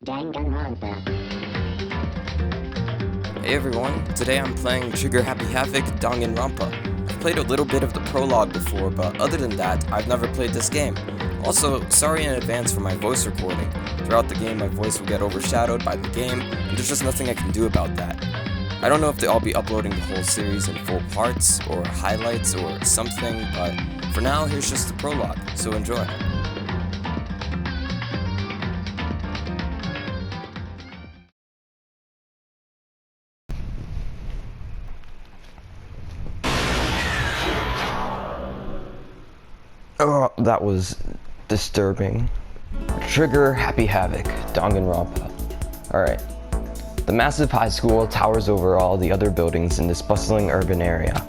Danganronpa. Hey everyone, today I'm playing Trigger Happy Havoc Danganronpa. I've played a little bit of the prologue before, but other than that, I've never played this game. Also, sorry in advance for my voice recording. Throughout the game, my voice will get overshadowed by the game, and there's just nothing I can do about that. I don't know if I'll be uploading the whole series in full parts, or highlights, or something, but for now, here's just the prologue, so enjoy. Oh, that was disturbing. Trigger Happy Havoc, Danganronpa. Alright. The massive high school towers over all the other buildings in this bustling urban area.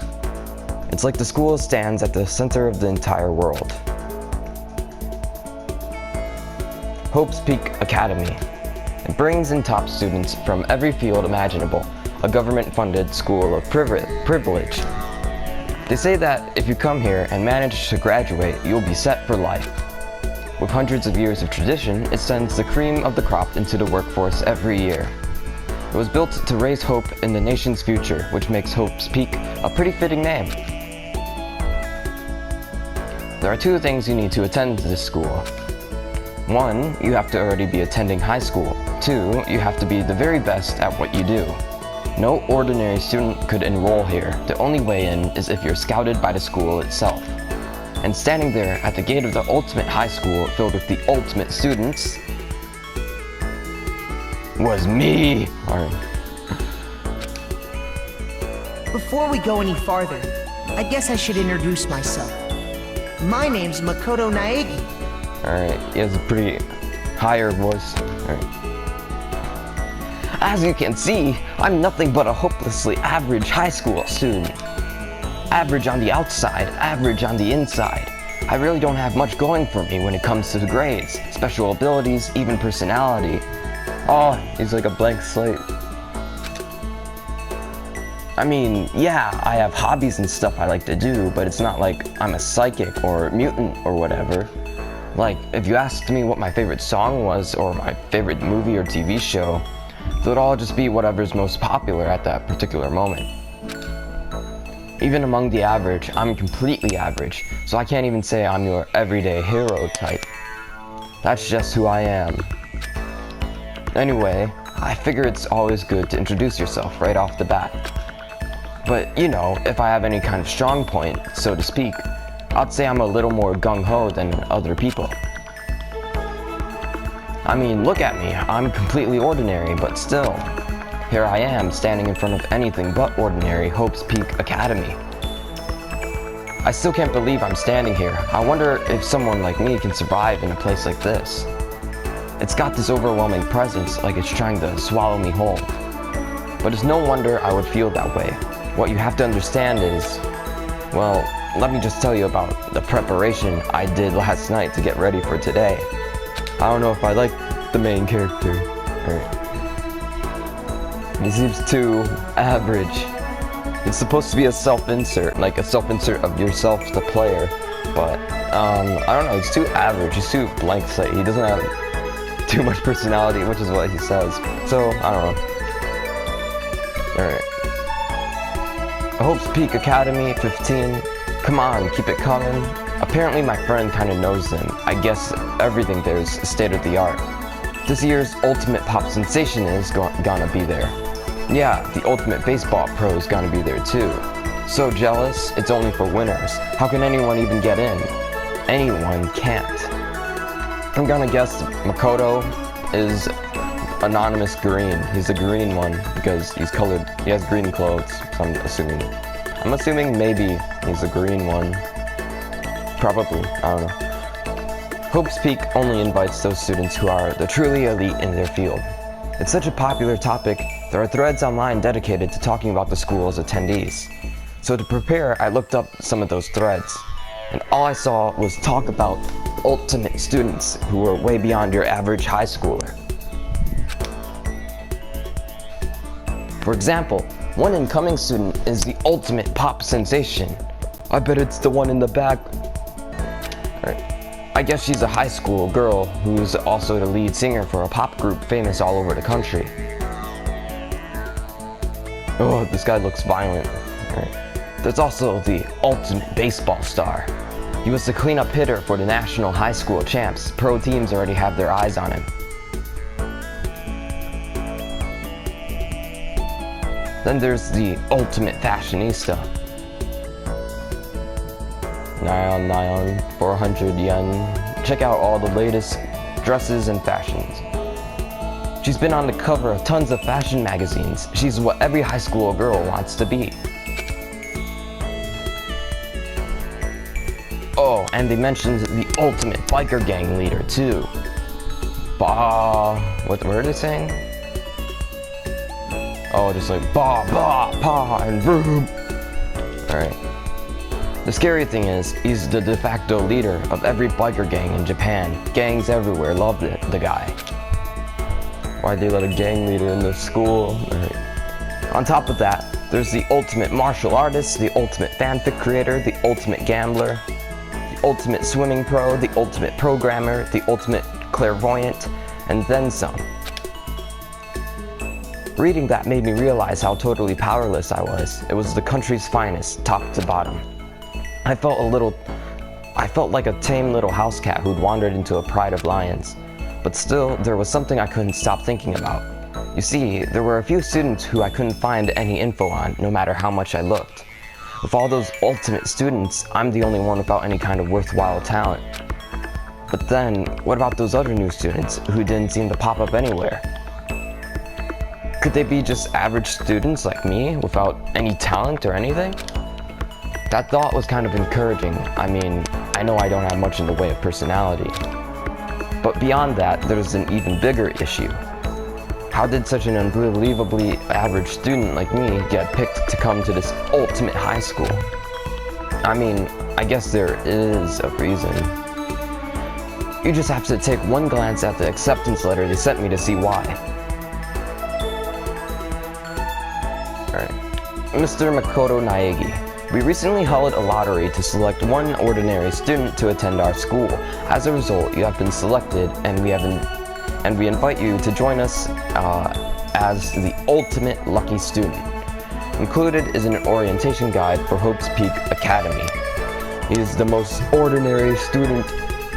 It's like the school stands at the center of the entire world. Hope's Peak Academy. It brings in top students from every field imaginable, a government-funded school of privilege. They say that if you come here and manage to graduate, you'll be set for life. With hundreds of years of tradition, it sends the cream of the crop into the workforce every year. It was built to raise hope in the nation's future, which makes Hope's Peak a pretty fitting name. There are two things you need to attend to this school. One, you have to already be attending high school. Two, you have to be the very best at what you do. No ordinary student could enroll here. The only way in is if you're scouted by the school itself. And standing there at the gate of the ultimate high school filled with the ultimate students was me. Before we go any farther, I guess I should introduce myself. My name's Makoto Naegi. Alright, he has a pretty higher voice. Alright. As you can see, I'm nothing but a hopelessly average high school student. Average on the outside, average on the inside. I really don't have much going for me when it comes to the grades, special abilities, even personality. Oh, he's like a blank slate. I mean, yeah, I have hobbies and stuff I like to do, but it's not like I'm a psychic or a mutant or whatever. Like, if you asked me what my favorite song was or my favorite movie or TV show, it would all just be whatever's most popular at that particular moment. Even among the average, I'm completely average, so I can't even say I'm your everyday hero type. That's just who I am. Anyway, I figure it's always good to introduce yourself right off the bat. But, you know, if I have any kind of strong point, so to speak, I'd say I'm a little more gung-ho than other people. I mean, look at me, I'm completely ordinary, but still, here I am standing in front of anything but ordinary Hope's Peak Academy. I still can't believe I'm standing here. I wonder if someone like me can survive in a place like this. It's got this overwhelming presence, like it's trying to swallow me whole. But it's no wonder I would feel that way. What you have to understand is, well, let me just tell you about the preparation I did last night to get ready for today. I don't know if I like the main character. He seems too average. It's supposed to be a self-insert, like a self-insert of yourself, the player. But, I don't know, he's too average, he's too blank slate. He doesn't have too much personality, which is what he says. So, I don't know. Alright. Hope's Peak Academy, 15. Come on, keep it coming. Apparently my friend kinda knows them. I guess everything there is state-of-the-art. This year's ultimate pop sensation is gonna be there. Yeah, the ultimate baseball pro is gonna be there too. So jealous, it's only for winners. How can anyone even get in? Anyone can't. I'm gonna guess Makoto is anonymous green. He's the green one because he's colored, he has green clothes, so I'm assuming maybe he's the green one. Probably, I don't know. Hope's Peak only invites those students who are the truly elite in their field. It's such a popular topic, there are threads online dedicated to talking about the school's attendees. So to prepare, I looked up some of those threads, and all I saw was talk about ultimate students who were way beyond your average high schooler. For example, one incoming student is the ultimate pop sensation. I bet it's the one in the back. Alright. I guess she's a high school girl who's also the lead singer for a pop group famous all over the country. Oh, this guy looks violent. Right. There's also the ultimate baseball star. He was the cleanup hitter for the national high school champs. Pro teams already have their eyes on him. Then there's the ultimate fashionista. Nyan, 400 yen. Check out all the latest dresses and fashions. She's been on the cover of tons of fashion magazines. She's what every high school girl wants to be. Oh, and they mentioned the ultimate biker gang leader too. What are they saying? Oh, just like ba, pa, and vroom. Alright. The scary thing is, he's the de facto leader of every biker gang in Japan. Gangs everywhere love the guy. Why'd they let a gang leader in the school? Right. On top of that, there's the ultimate martial artist, the ultimate fanfic creator, the ultimate gambler, the ultimate swimming pro, the ultimate programmer, the ultimate clairvoyant, and then some. Reading that made me realize how totally powerless I was. It was the country's finest, top to bottom. I felt like a tame little house cat who'd wandered into a pride of lions. But still, there was something I couldn't stop thinking about. You see, there were a few students who I couldn't find any info on, no matter how much I looked. With all those ultimate students, I'm the only one without any kind of worthwhile talent. But then, what about those other new students who didn't seem to pop up anywhere? Could they be just average students like me, without any talent or anything? That thought was kind of encouraging. I mean, I know I don't have much in the way of personality. But beyond that, there's an even bigger issue. How did such an unbelievably average student like me get picked to come to this ultimate high school? I mean, I guess there is a reason. You just have to take one glance at the acceptance letter they sent me to see why. Alright. Mr. Makoto Naegi. We recently held a lottery to select one ordinary student to attend our school. As a result, you have been selected, and we invite you to join us as the ultimate lucky student. Included is an orientation guide for Hope's Peak Academy. He is the most ordinary student,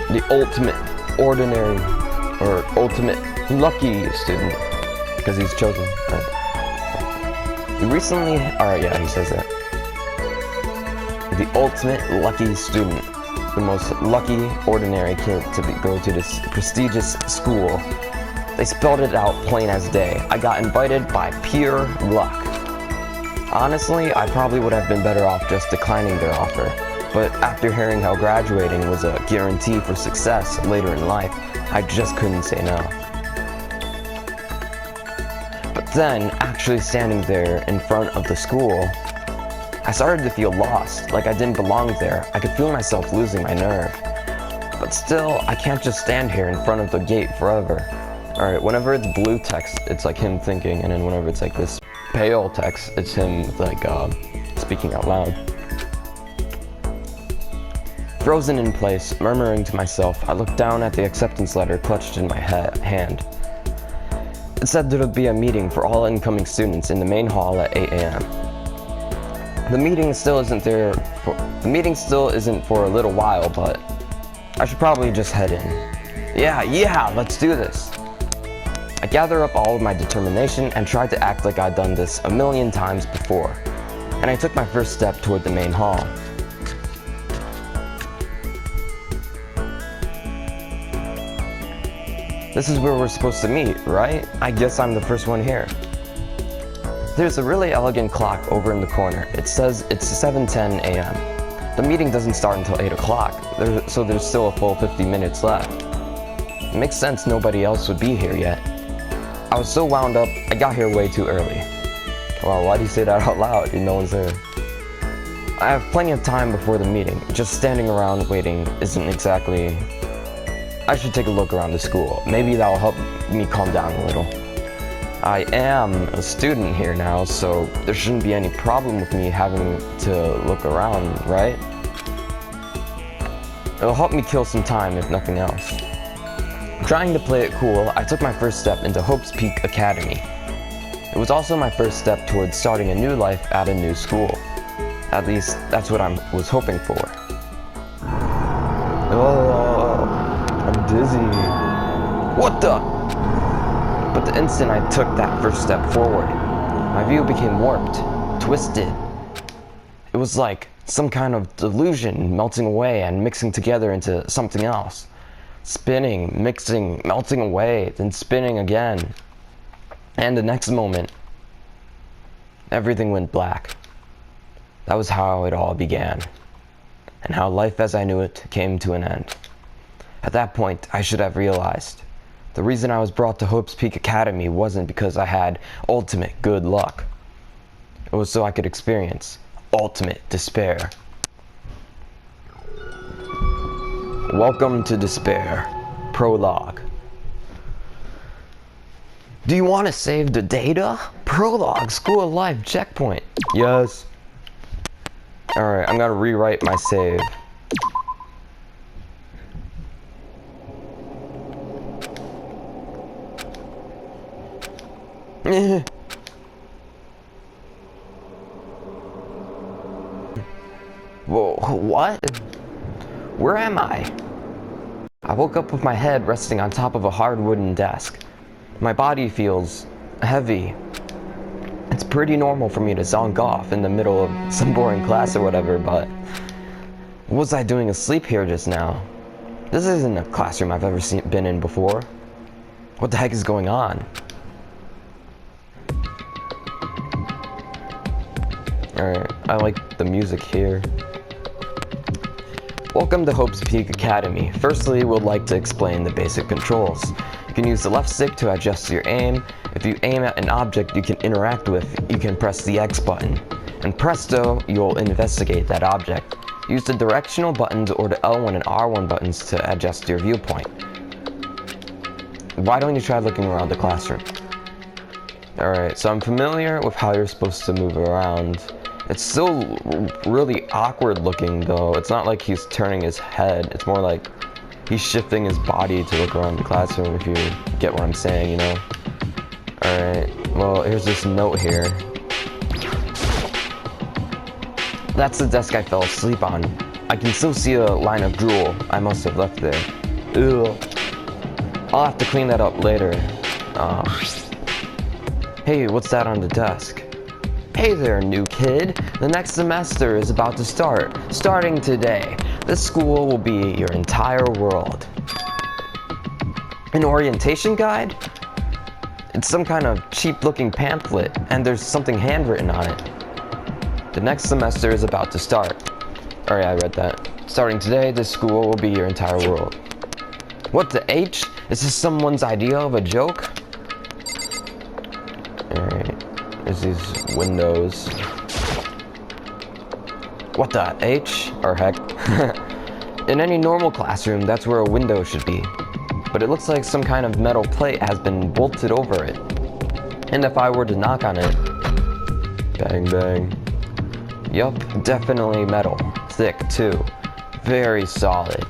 the ultimate ordinary, or ultimate lucky student, because he's chosen. Right? We recently, yeah, he says that. The ultimate lucky student, the most lucky ordinary kid to go to this prestigious school. They spelled it out plain as day. I got invited by pure luck. Honestly, I probably would have been better off just declining their offer, but after hearing how graduating was a guarantee for success later in life, I just couldn't say no. But then, actually standing there in front of the school, I started to feel lost, like I didn't belong there. I could feel myself losing my nerve. But still, I can't just stand here in front of the gate forever. Alright, whenever it's blue text, it's like him thinking, and then whenever it's like this pale text, it's him like speaking out loud. Frozen in place, murmuring to myself, I looked down at the acceptance letter clutched in my hand. It said there would be a meeting for all incoming students in the main hall at 8 a.m. The meeting still isn't for a little while, but I should probably just head in. Yeah, let's do this. I gathered up all of my determination and tried to act like I'd done this a million times before, and I took my first step toward the main hall. This is where we're supposed to meet, right? I guess I'm the first one here. There's a really elegant clock over in the corner. It says it's 7:10 a.m. The meeting doesn't start until 8 o'clock, so there's still a full 50 minutes left. It makes sense nobody else would be here yet. I was so wound up, I got here way too early. Wow, why do you say that out loud if no one's there? I have plenty of time before the meeting. Just standing around waiting isn't exactly... I should take a look around the school. Maybe that'll help me calm down a little. I am a student here now, so there shouldn't be any problem with me having to look around, right? It'll help me kill some time if nothing else. Trying to play it cool, I took my first step into Hope's Peak Academy. It was also my first step towards starting a new life at a new school. At least, that's what I was hoping for. Oh, I'm dizzy. What the? But the instant I took that first step forward, my view became warped, twisted. It was like some kind of delusion melting away and mixing together into something else. Spinning, mixing, melting away, then spinning again. And the next moment, everything went black. That was how it all began, and how life as I knew it came to an end. At that point, I should have realized the reason I was brought to Hope's Peak Academy wasn't because I had ultimate good luck. It was so I could experience ultimate despair. Welcome to Despair. Prologue. Do you want to save the data? Prologue, School of Life, checkpoint. Yes. Alright, I'm gonna rewrite my save. Whoa, what? Where am I? I woke up with my head resting on top of a hard wooden desk. My body feels heavy. It's pretty normal for me to zonk off in the middle of some boring class or whatever, but what was I doing asleep here just now? This isn't a classroom I've ever been in before. What the heck is going on? Alright, I like the music here. Welcome to Hope's Peak Academy. Firstly, we'd like to explain the basic controls. You can use the left stick to adjust your aim. If you aim at an object you can interact with, you can press the X button. And presto, you'll investigate that object. Use the directional buttons or the L1 and R1 buttons to adjust your viewpoint. Why don't you try looking around the classroom? Alright, so I'm familiar with how you're supposed to move around. It's still really awkward looking though. It's not like he's turning his head. It's more like he's shifting his body to look around the classroom, if you get what I'm saying, you know? Alright, well, here's this note here. That's the desk I fell asleep on. I can still see a line of drool I must have left there. Ugh. I'll have to clean that up later. Hey, what's that on the desk? Hey there, new kid. The next semester is about to start. Starting today, this school will be your entire world. An orientation guide? It's some kind of cheap-looking pamphlet, and there's something handwritten on it. The next semester is about to start. Alright, I read that. Starting today, this school will be your entire world. What the H? Is this someone's idea of a joke? Alright. There's these windows. What the H? Or heck. In any normal classroom, that's where a window should be. But it looks like some kind of metal plate has been bolted over it. And if I were to knock on it... Bang, bang. Yup, definitely metal. Thick, too. Very solid.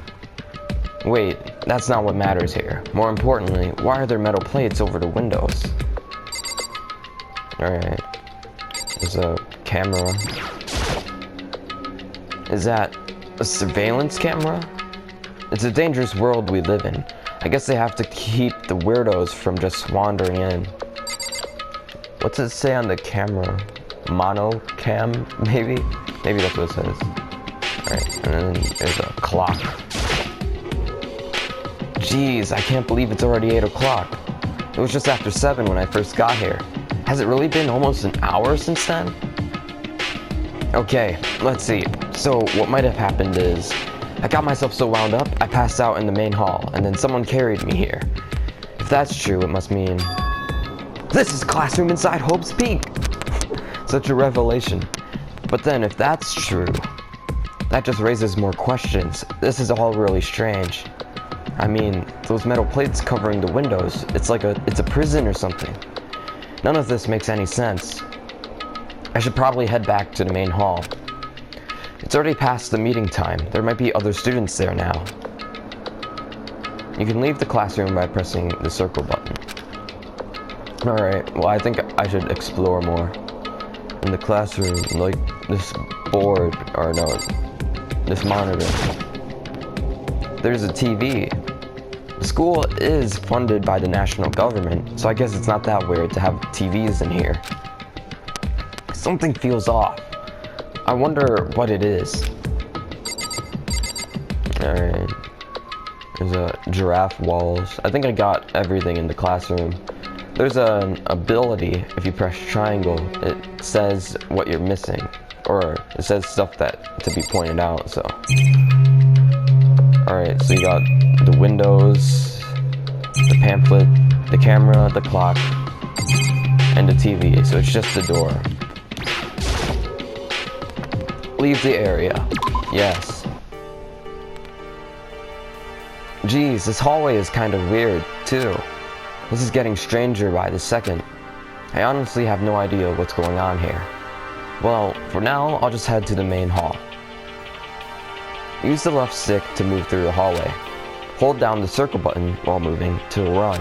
Wait, that's not what matters here. More importantly, why are there metal plates over the windows? Alright. There's a camera. Is that a surveillance camera? It's a dangerous world we live in. I guess they have to keep the weirdos from just wandering in. What's it say on the camera? Monocam, maybe? Maybe that's what it says. Alright, and then there's a clock. Jeez, I can't believe it's already 8 o'clock. It was just after 7 when I first got here. Has it really been almost an hour since then? Okay, let's see. So what might have happened is, I got myself so wound up, I passed out in the main hall, and then someone carried me here. If that's true, it must mean... This is classroom inside Hope's Peak! Such a revelation. But then, if that's true, that just raises more questions. This is all really strange. I mean, those metal plates covering the windows, it's a prison or something. None of this makes any sense. I should probably head back to the main hall. It's already past the meeting time. There might be other students there now. You can leave the classroom by pressing the circle button. Alright, well I think I should explore more. In the classroom, like this board, or no, this monitor. There's a TV. The school is funded by the national government, so I guess it's not that weird to have TVs in here. Something feels off. I wonder what it is. Alright. There's a giraffe walls. I think I got everything in the classroom. There's an ability, if you press triangle, it says what you're missing. Or it says stuff that to be pointed out, so. Alright, so you got the windows, the pamphlet, the camera, the clock, and the TV, so it's just the door. Leave the area. Yes. Geez, this hallway is kind of weird, too. This is getting stranger by the second. I honestly have no idea what's going on here. Well, for now, I'll just head to the main hall. Use the left stick to move through the hallway. Hold down the circle button while moving to run.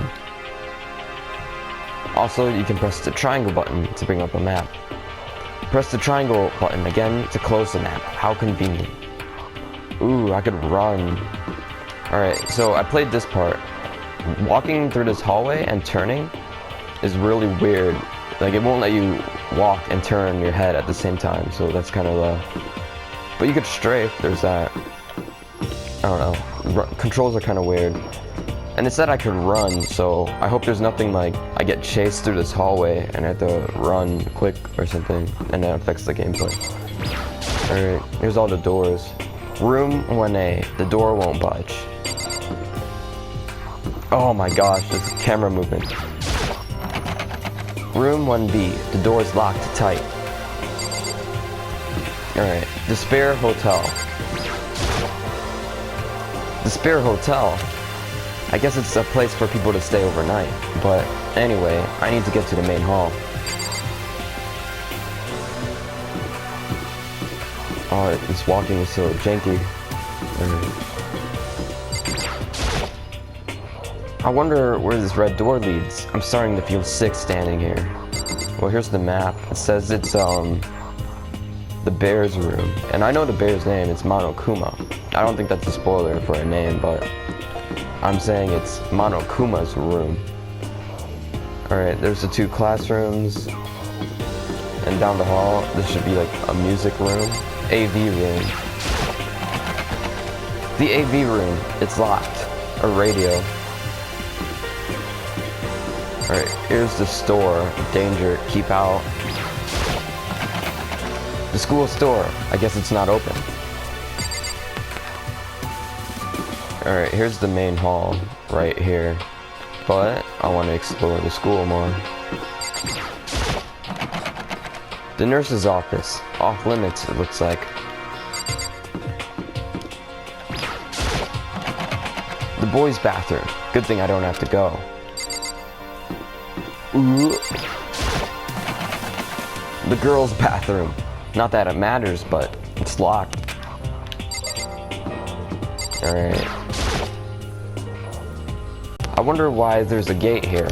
Also, you can press the triangle button to bring up a map. Press the triangle button again to close the map. How convenient. Ooh, I could run. Alright, so I played this part. Walking through this hallway and turning is really weird. Like, it won't let you walk and turn your head at the same time, so that's kind of low. But you could strafe, there's that. I don't know. Controls are kind of weird. And it said I could run, so I hope there's nothing like I get chased through this hallway and I have to run quick or something, and that affects the gameplay. Alright, here's all the doors. Room 1A, the door won't budge. Oh my gosh, this camera movement. Room 1B, the door is locked tight. Alright, Despair Hotel. Despair Hotel? I guess it's a place for people to stay overnight. But anyway, I need to get to the main hall. Oh, this walking is so janky. Alright. I wonder where this red door leads. I'm starting to feel sick standing here. Well, here's the map. It says it's, the bear's room. And I know the bear's name, it's Monokuma. I don't think that's a spoiler for a name, but I'm saying it's Monokuma's room. Alright, there's the two classrooms. And down the hall, this should be like a music room. AV room. The AV room, it's locked. A radio. Alright, here's the store. Danger, keep out. The school store. I guess it's not open. Alright, here's the main hall. Right here. But I want to explore the school more. The nurse's office. Off limits, it looks like. The boys' bathroom. Good thing I don't have to go. Ooh. The girls' bathroom. Not that it matters, but it's locked. Alright. I wonder why there's a gate here.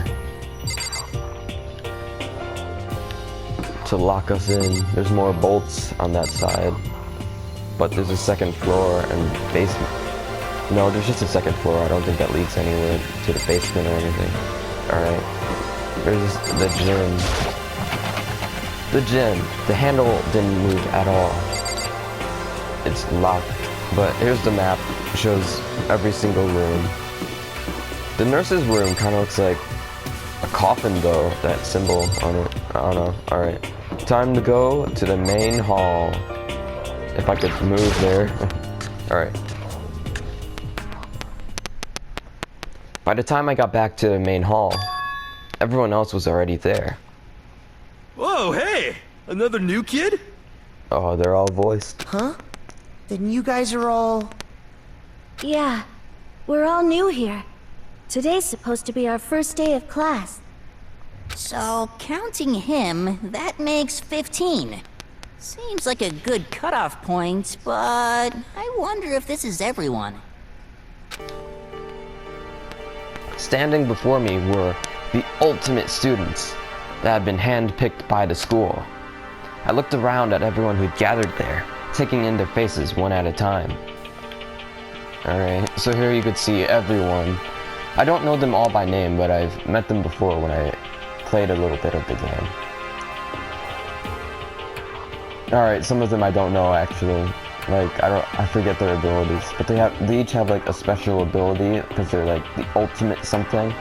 To lock us in. There's more bolts on that side. But there's a second floor and basement. No, there's just a second floor. I don't think that leads anywhere to the basement or anything. Alright. There's the gym. The gym. The handle didn't move at all. It's locked. But here's the map. It shows every single room. The nurse's room kind of looks like a coffin though, that symbol on it. I don't know. Alright. Time to go to the main hall. If I could move there. Alright. By the time I got back to the main hall, everyone else was already there. Whoa, hey! Another new kid? Oh, they're all voiced. Huh? Then you guys are all... Yeah, we're all new here. Today's supposed to be our first day of class. So, counting him, that makes 15. Seems like a good cutoff point, but I wonder if this is everyone. Standing before me were the ultimate students that had been handpicked by the school. I looked around at everyone who'd gathered there, taking in their faces one at a time. Alright, so here you could see everyone. I don't know them all by name, but I've met them before when I played a little bit of the game. Alright, some of them I don't know actually. Like, I forget their abilities, but they each have like a special ability because they're like the ultimate something.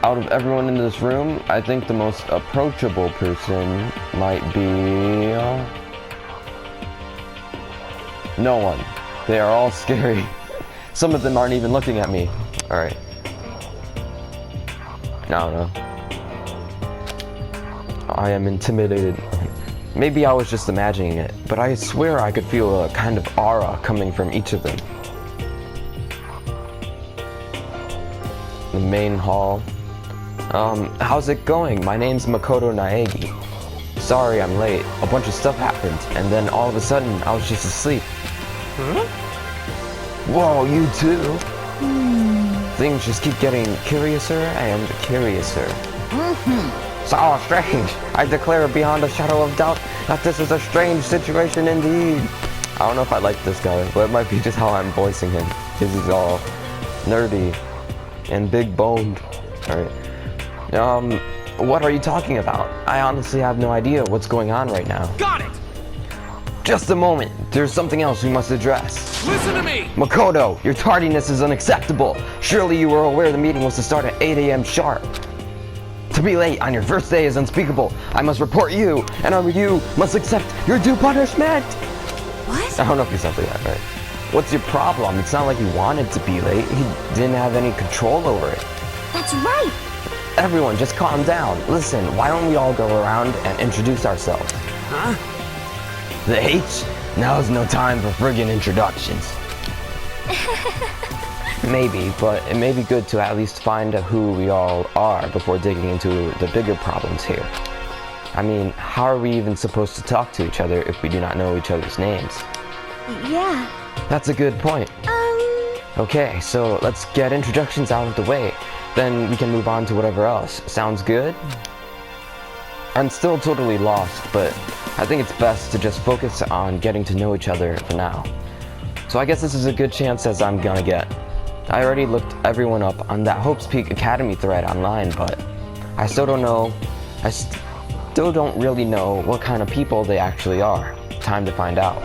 Out of everyone in this room, I think the most approachable person might be... no one. They are all scary. Some of them aren't even looking at me. Alright. I don't know. I am intimidated. Maybe I was just imagining it, but I swear I could feel a kind of aura coming from each of them. The main hall. How's it going? My name's Makoto Naegi. Sorry I'm late. A bunch of stuff happened, and then all of a sudden, I was just asleep. Huh? Whoa, you too? Things just keep getting curiouser and curiouser. So strange. I declare beyond a shadow of doubt that this is a strange situation indeed. I don't know if I like this guy, but it might be just how I'm voicing him. Because he's all nerdy and big boned. Alright. What are you talking about? I honestly have no idea what's going on right now. Got it! Just a moment. There's something else we must address. Listen to me! Makoto, your tardiness is unacceptable. Surely you were aware the meeting was to start at 8 a.m. sharp. To be late on your first day is unspeakable. I must report you, and you must accept your due punishment. What? I don't know if you said that right. What's your problem? It's not like he wanted to be late. He didn't have any control over it. That's right. Everyone, just calm down. Listen, why don't we all go around and introduce ourselves? Huh? The H? Now's no time for friggin' introductions. Maybe, but it may be good to at least find out who we all are before digging into the bigger problems here. I mean, how are we even supposed to talk to each other if we do not know each other's names? Yeah. That's a good point. Okay, so let's get introductions out of the way. Then we can move on to whatever else. Sounds good? I'm still totally lost, but I think it's best to just focus on getting to know each other for now. So I guess this is a good chance as I'm gonna get. I already looked everyone up on that Hope's Peak Academy thread online, but I still don't really know what kind of people they actually are. Time to find out.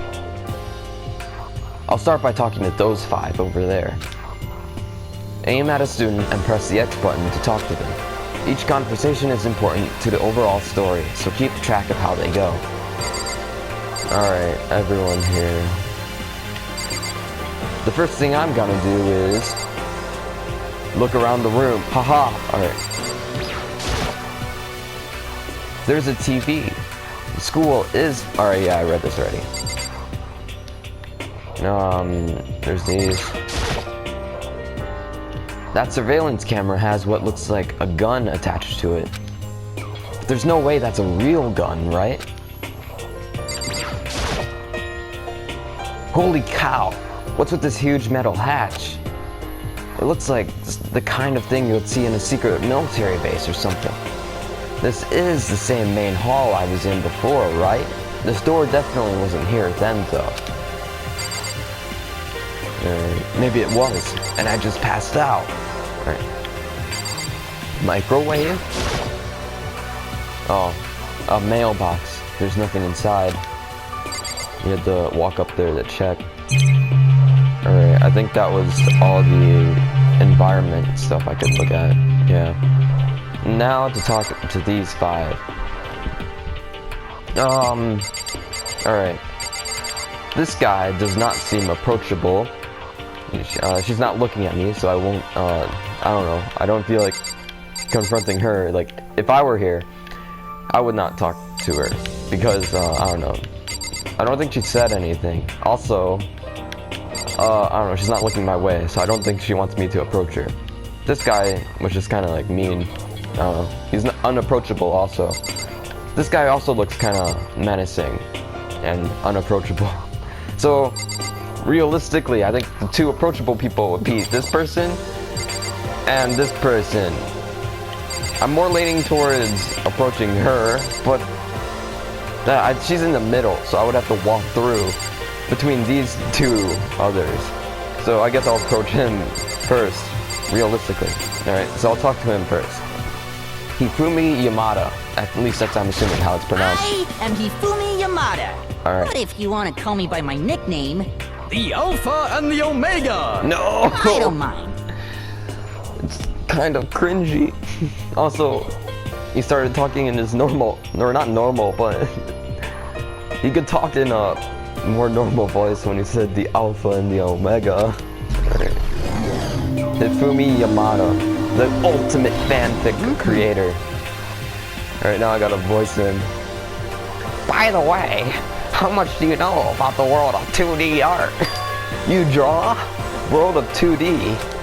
I'll start by talking to those 5 over there. Aim at a student and press the X button to talk to them. Each conversation is important to the overall story, so keep track of how they go. Alright, everyone here. The first thing I'm gonna do is look around the room. Haha! Alright. There's a TV. The school is... Alright, yeah, I read this already. There's these. That surveillance camera has what looks like a gun attached to it. But there's no way that's a real gun, right? Holy cow! What's with this huge metal hatch? It looks like the kind of thing you would see in a secret military base or something. This is the same main hall I was in before, right? This door definitely wasn't here then, though. Maybe it was, and I just passed out. Right. Microwave? Oh, a mailbox. There's nothing inside. You had to walk up there to check. Alright, I think that was all the environment stuff I could look at. Yeah. Now to talk to these 5. Alright. This guy does not seem approachable. She's not looking at me, so I won't, I don't know. I don't feel like confronting her. Like, if I were here, I would not talk to her. Because, I don't know. I don't think she said anything. Also, I don't know, she's not looking my way, so I don't think she wants me to approach her. This guy was just kind of like mean. I don't know. He's unapproachable also. this guy also looks kind of menacing and unapproachable. So, realistically, I think the two approachable people would be this person and this person. I'm more leaning towards approaching her, but she's in the middle, so I would have to walk through between these two others. So I guess I'll approach him first, realistically. Alright, so I'll talk to him first. Hifumi Yamada. At least that's, I'm assuming, how it's pronounced. I am Hifumi Yamada. Alright. But if you want to call me by my nickname, The Alpha and the Omega! No! I don't mind. It's kind of cringy. Also, he started talking in his normal, or not normal, but he could talk in a more normal voice when he said the Alpha and the Omega. Alright. Hifumi Yamada, the ultimate fanfic creator. Alright, now I gotta voice him. By the way, how much do you know about the world of 2D art? You draw? World of 2D?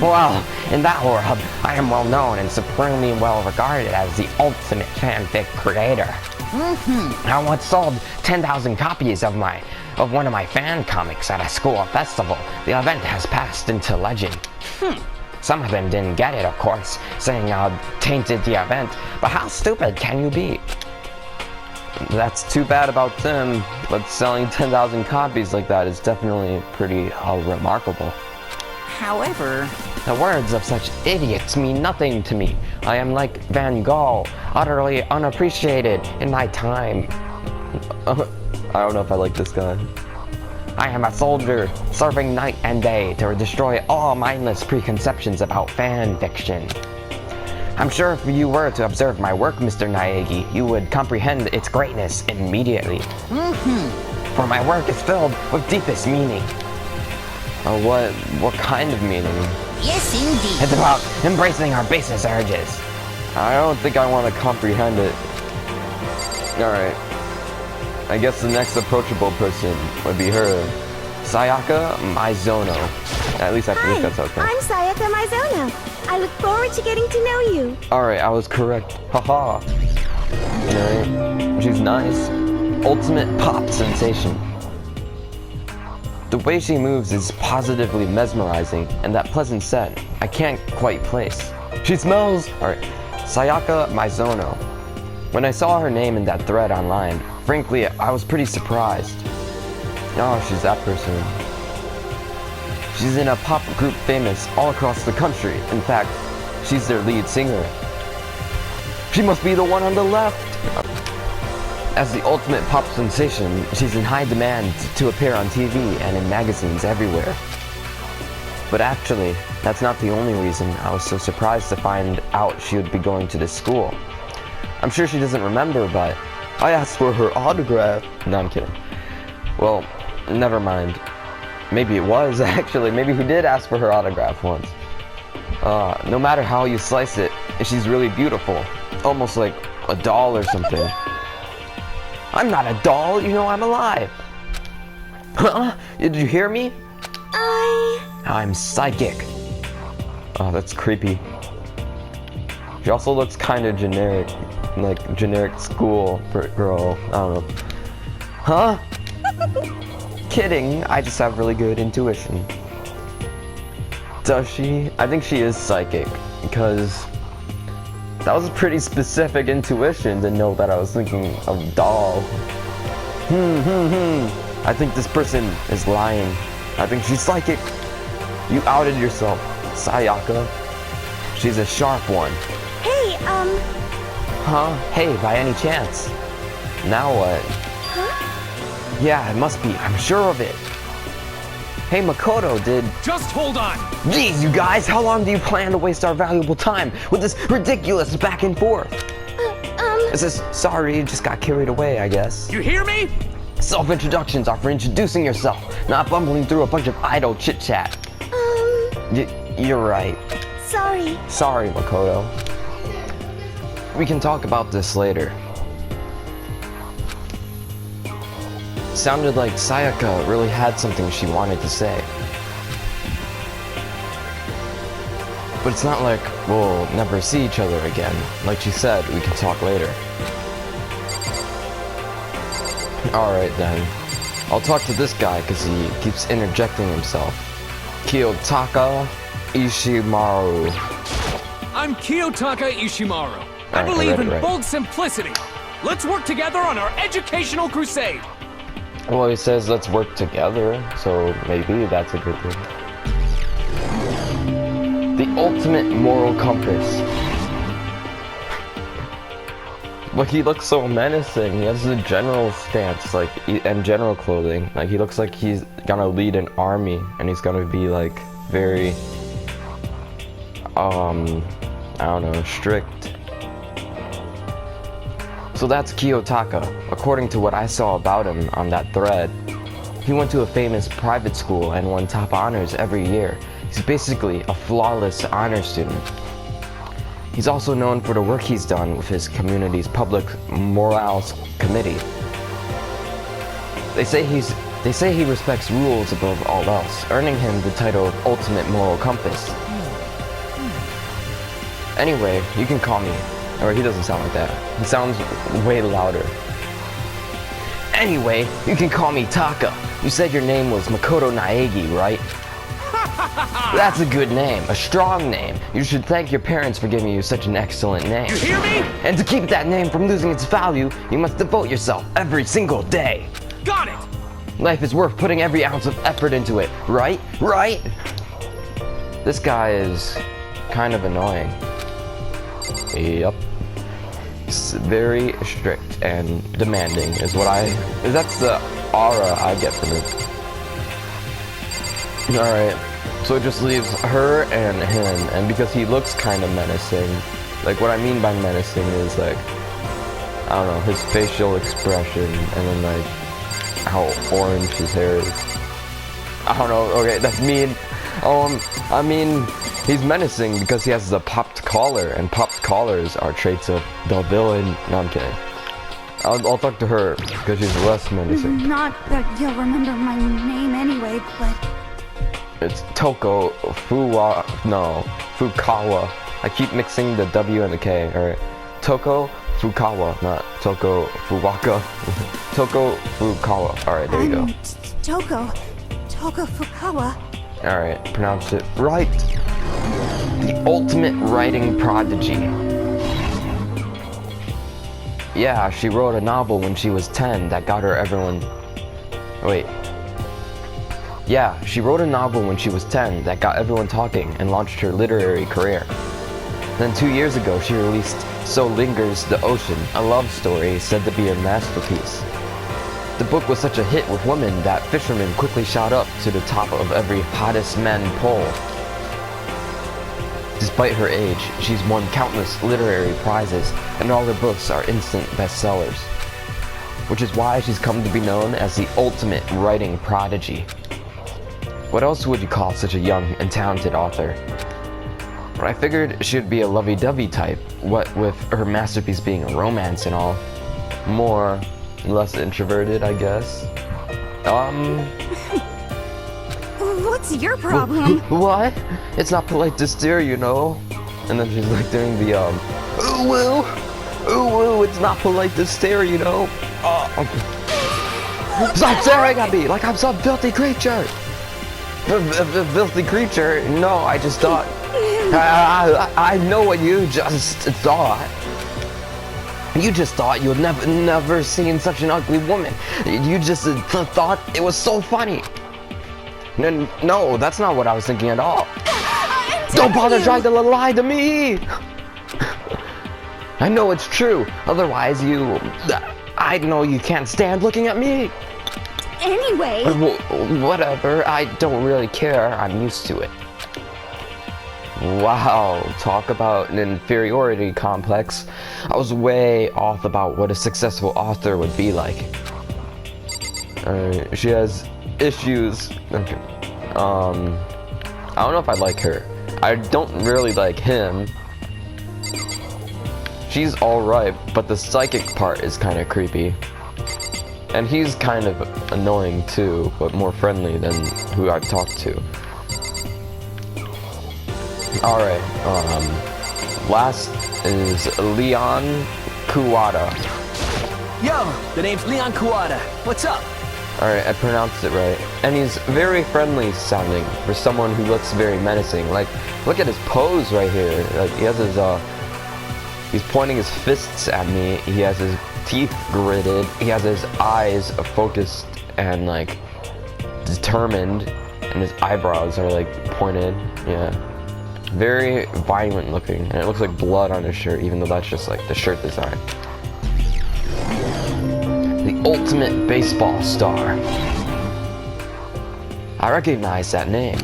Well, in that world, I am well known and supremely well regarded as the ultimate fanfic creator. I once sold 10,000 copies of one of my fan comics at a school festival. The event has passed into legend. Some of them didn't get it, of course, saying I tainted the event, but how stupid can you be? That's too bad about them, but selling 10,000 copies like that is definitely pretty remarkable. However, The words of such idiots mean nothing to me. I am like Van Gogh, utterly unappreciated in my time. I don't know if I like this guy. I am a soldier, serving night and day to destroy all mindless preconceptions about fan fiction. I'm sure if you were to observe my work, Mr. Naegi, you would comprehend its greatness immediately. For my work is filled with deepest meaning. What kind of meaning? yes indeed. It's about embracing our basest urges. I don't think I want to comprehend it. Alright. I guess the next approachable person would be her. Sayaka Maizono. At least I think that's how it's pronounced. I'm Sayaka Maizono. I look forward to getting to know you. Alright, I was correct. Haha. Alright. She's nice. Ultimate pop sensation. The way she moves is positively mesmerizing, and that pleasant scent, I can't quite place. She smells... Alright. Sayaka Maizono. When I saw her name in that thread online, frankly, I was pretty surprised. Oh, she's that person. She's in a pop group famous all across the country. In fact, she's their lead singer. She must be the one on the left! As the ultimate pop sensation, she's in high demand to appear on TV and in magazines everywhere. But actually, that's not the only reason I was so surprised to find out she would be going to this school. I'm sure she doesn't remember, but I asked for her autograph. No, I'm kidding. Well, never mind. Maybe it was, actually. Maybe he did ask for her autograph once. No matter how you slice it, she's really beautiful. Almost like a doll or something. I'm not a doll, you know I'm alive. Huh? Did you hear me? I'm psychic. Oh, that's creepy. She also looks kind of generic. Like, generic school girl. I don't know. Huh? Kidding, I just have really good intuition. Does she? I think she is psychic, because that was a pretty specific intuition to know that I was thinking of doll. I think this person is lying. I think she's psychic. You outed yourself, Sayaka. She's a sharp one. Hey, Huh? Hey, by any chance? Now what? Huh? Yeah, it must be. I'm sure of it. Hey, Makoto, Just hold on! Geez, you guys, how long do you plan to waste our valuable time with this ridiculous back and forth? Sorry, just got carried away, I guess. You hear me? Self-introductions are for introducing yourself, not bumbling through a bunch of idle chit-chat. You're right. Sorry. Sorry, Makoto. We can talk about this later. Sounded like Sayaka really had something she wanted to say. But it's not like we'll never see each other again. Like she said, we can talk later. Alright then. I'll talk to this guy because he keeps interjecting himself. Kiyotaka Ishimaru. I'm Kiyotaka Ishimaru. I Alright, believe read it in right. bold simplicity. Let's work together on our educational crusade. Well, he says let's work together, so maybe that's a good thing. The ultimate moral compass. But he looks so menacing. He has a general stance, like, and general clothing. Like, he looks like he's gonna lead an army, and he's gonna be, like, very, I don't know, strict. So that's Kiyotaka. According to what I saw about him on that thread, he went to a famous private school and won top honors every year. He's basically a flawless honor student. He's also known for the work he's done with his community's public morals committee. They say he respects rules above all else, earning him the title of Ultimate Moral Compass. Anyway, you can call me. Or he doesn't sound like that. He sounds way louder. Anyway, you can call me Taka. You said your name was Makoto Naegi, right? That's a good name, a strong name. You should thank your parents for giving you such an excellent name. You hear me? And to keep that name from losing its value, you must devote yourself every single day. Got it. Life is worth putting every ounce of effort into it, right? Right? This guy is kind of annoying. Yep. He's very strict and demanding is what that's the aura I get from it. Alright, so it just leaves her and him, and because he looks kind of menacing, like what I mean by menacing is like, I don't know, his facial expression, and then like, how orange his hair is. I don't know, okay, that's mean. I mean, he's menacing because he has the popped collar, and popped collars are traits of the villain. No, I'm kidding. I'll talk to her because she's less menacing. Not that you'll remember my name anyway, but... It's Toko Fukawa. I keep mixing the W and the K. Alright. Toko Fukawa, not Toko Fuwaka. Toko Fukawa. Alright, there you go. Toko Fukawa. Alright, pronounced it right. The ultimate writing prodigy. Yeah, she wrote a novel when she was 10 that got her everyone... Wait. Yeah, she wrote a novel when she was 10 that got everyone talking and launched her literary career. Then 2 years ago, she released So Lingers the Ocean, a love story said to be her masterpiece. The book was such a hit with women that fishermen quickly shot up to the top of every hottest men poll. Despite her age, she's won countless literary prizes, and all her books are instant bestsellers. Which is why she's come to be known as the ultimate writing prodigy. What else would you call such a young and talented author? But I figured she'd be a lovey-dovey type, what with her masterpiece being a romance and all. More, less introverted, I guess. What's your problem? What? It's not polite to stare, you know. And then she's like doing the ooh woo, it's not polite to stare, you know. Stop staring at me like I'm some filthy creature. Filthy creature? No, I just thought. I know what you just thought. You just thought you'd never seen such an ugly woman. You just thought it was so funny. No, that's not what I was thinking at all. Don't bother trying to lie to me. I know it's true. Otherwise, I know you can't stand looking at me. Anyway... Whatever, I don't really care. I'm used to it. Wow, talk about an inferiority complex. I was way off about what a successful author would be like. She has issues. Okay. I don't know if I like her. I don't really like him. She's alright, but the psychic part is kind of creepy. And he's kind of annoying too, but more friendly than who I've talked to. Alright, last is Leon Kuwata. Yo, the name's Leon Kuwata. What's up? Alright, I pronounced it right. And he's very friendly sounding for someone who looks very menacing. Like, look at his pose right here. Like, he has his, he's pointing his fists at me. He has his teeth gritted. He has his eyes focused and, like, determined. And his eyebrows are, like, pointed. Yeah. Very violent looking. And it looks like blood on his shirt, even though that's just, like, the shirt design. The ultimate baseball star. I recognize that name.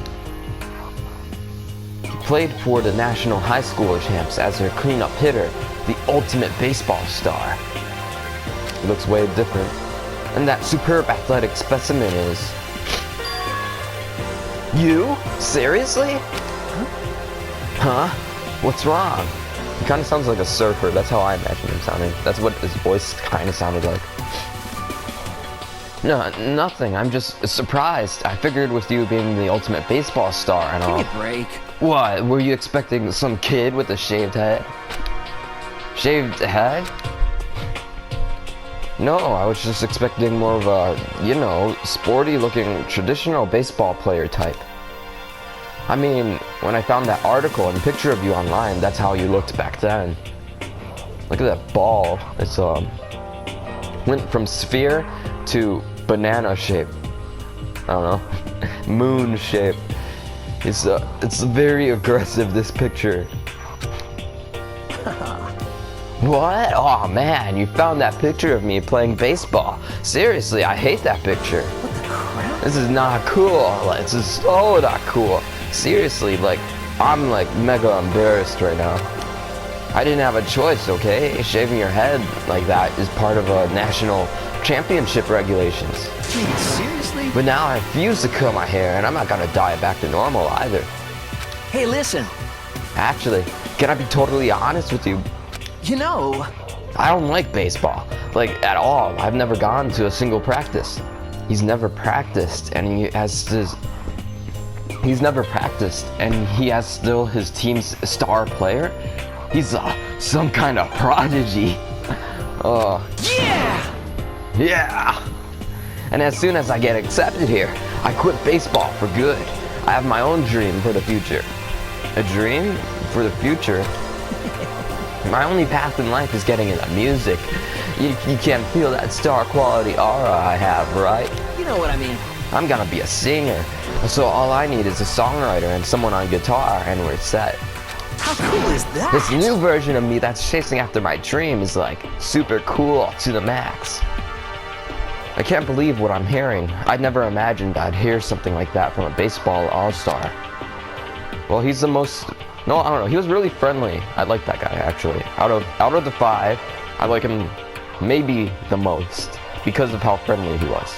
He played for the National High School champs as their cleanup hitter, the ultimate baseball star. He looks way different. And that superb athletic specimen is... You? Seriously? Huh? What's wrong? He kind of sounds like a surfer. That's how I imagine him sounding. That's what his voice kind of sounded like. No, nothing. I'm just surprised. I figured with you being the ultimate baseball star and all. Give me a break. What? Were you expecting some kid with a shaved head? Shaved head? No, I was just expecting more of a, you know, sporty looking traditional baseball player type. I mean, when I found that article and picture of you online, that's how you looked back then. Look at that ball. It's went from sphere to banana shape. I don't know. Moon shape. It's very aggressive, this picture. What? Oh man, you found that picture of me playing baseball. Seriously, I hate that picture. What the crap? This is not cool. This is so not cool. Seriously, like, I'm like mega embarrassed right now. I didn't have a choice, okay? Shaving your head like that is part of a national championship regulations. Dude, seriously? But now I refuse to curl my hair, and I'm not gonna dye it back to normal either. Hey, listen. Actually, can I be totally honest with you? You know... I don't like baseball, like, at all. I've never gone to a single practice. He's never practiced, and he has this... He's never practiced, and he has still his team's star player. He's some kind of prodigy. Yeah! Yeah! And as soon as I get accepted here, I quit baseball for good. I have my own dream for the future. A dream for the future? My only path in life is getting into music. You can't feel that star quality aura I have, right? You know what I mean. I'm gonna be a singer. So all I need is a songwriter and someone on guitar, and we're set. How cool is that? This new version of me that's chasing after my dream is like super cool to the max. I can't believe what I'm hearing. I'd never imagined I'd hear something like that from a baseball all-star. Well, he's the most... No, I don't know. He was really friendly. I like that guy, actually. Out of the 5, I like him maybe the most because of how friendly he was.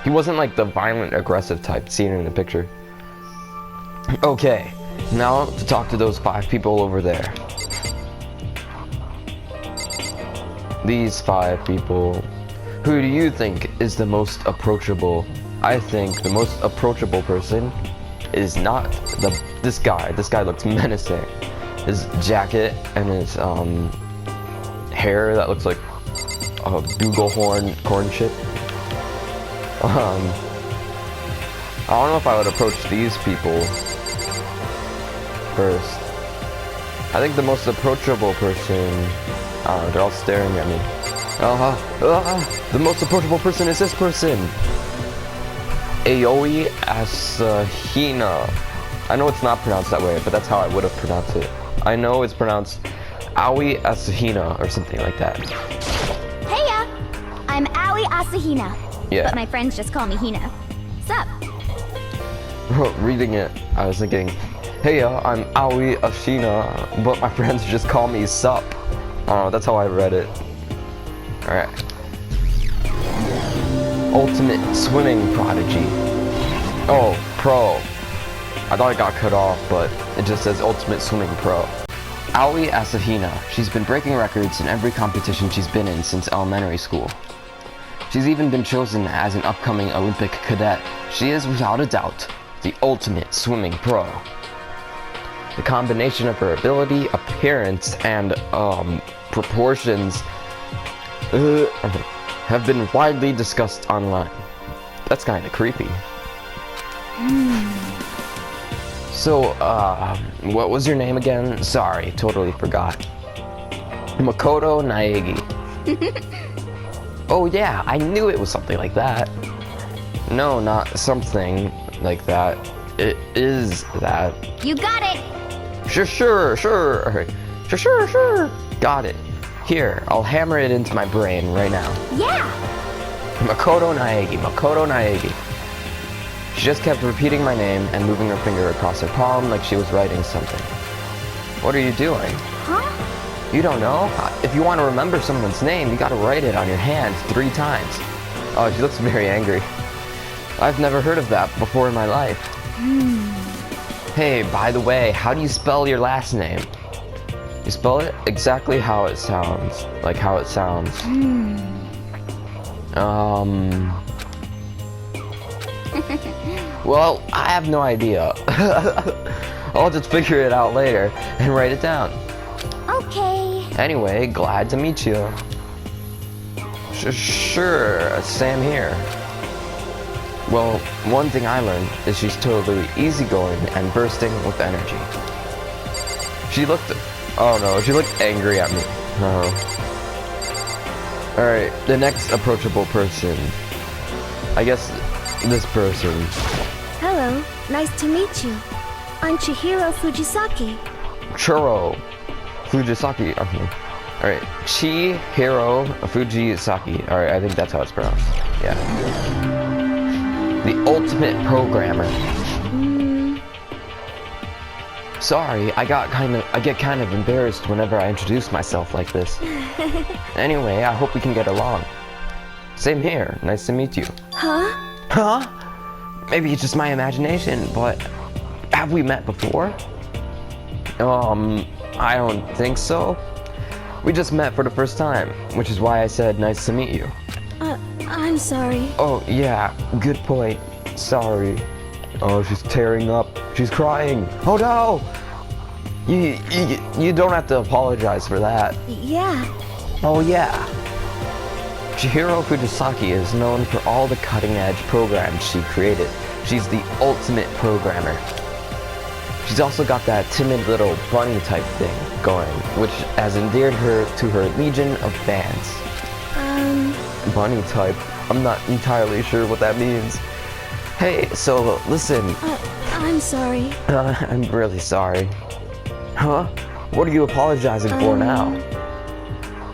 He wasn't like the violent, aggressive type seen in the picture. Okay, now to talk to those 5 people over there. These 5 people. Who do you think is the most approachable? I think the most approachable person is not this guy. This guy looks menacing. His jacket and his hair that looks like a bugle corn chip. I don't know if I would approach these people first. I think the most approachable person, I don't know, they're all staring at me. The most approachable person is this person. Aoi Asahina. I know it's not pronounced that way, but that's how I would have pronounced it. I know it's pronounced Aoi Asahina or something like that. Heya! I'm Aoi Asahina. Yeah. But my friends just call me Hina. Sup? Reading it, I was thinking, hey, I'm Aoi Asahina, but my friends just call me Sup. That's how I read it. Alright. Ultimate swimming prodigy. Oh, pro. I thought it got cut off, but it just says ultimate swimming pro. Aoi Asahina. She's been breaking records in every competition she's been in since elementary school. She's even been chosen as an upcoming Olympic cadet. She is, without a doubt, the ultimate swimming pro. The combination of her ability, appearance, and proportions have been widely discussed online. That's kind of creepy. So, what was your name again? Sorry, totally forgot. Makoto Naegi. Oh yeah, I knew it was something like that. No, not something like that. It is that. You got it! Sure. Got it. Here, I'll hammer it into my brain right now. Yeah! Makoto Naegi. She just kept repeating my name and moving her finger across her palm like she was writing something. What are you doing? Huh? You don't know? If you want to remember someone's name, you gotta write it on your hand 3 times. Oh, she looks very angry. I've never heard of that before in my life. Hey, by the way, how do you spell your last name? You spell it exactly how it sounds. Like how it sounds. Well, I have no idea. I'll just figure it out later and write it down. Okay. Anyway, glad to meet you. Sure, Sam here. Well, one thing I learned is she's totally easygoing and bursting with energy. She looked angry at me. Alright, the next approachable person. I guess this person. Hello, nice to meet you. I'm Chihiro Fujisaki. Churro Fujisaki. Alright, Chihiro Fujisaki. Alright, I think that's how it's pronounced. Yeah. The ultimate programmer. Sorry, I get kind of embarrassed whenever I introduce myself like this. Anyway, I hope we can get along. Same here. Nice to meet you. Huh? Maybe it's just my imagination, but have we met before? I don't think so. We just met for the first time, which is why I said nice to meet you. I'm sorry. Oh, yeah, good point. Sorry. Oh, she's tearing up. She's crying. Oh no! You don't have to apologize for that. Yeah. Oh yeah. Chihiro Fujisaki is known for all the cutting-edge programs she created. She's the ultimate programmer. She's also got that timid little bunny type thing going, which has endeared her to her legion of fans. Bunny type? I'm not entirely sure what that means. Hey, so listen. I'm sorry. I'm really sorry. Huh? What are you apologizing for now?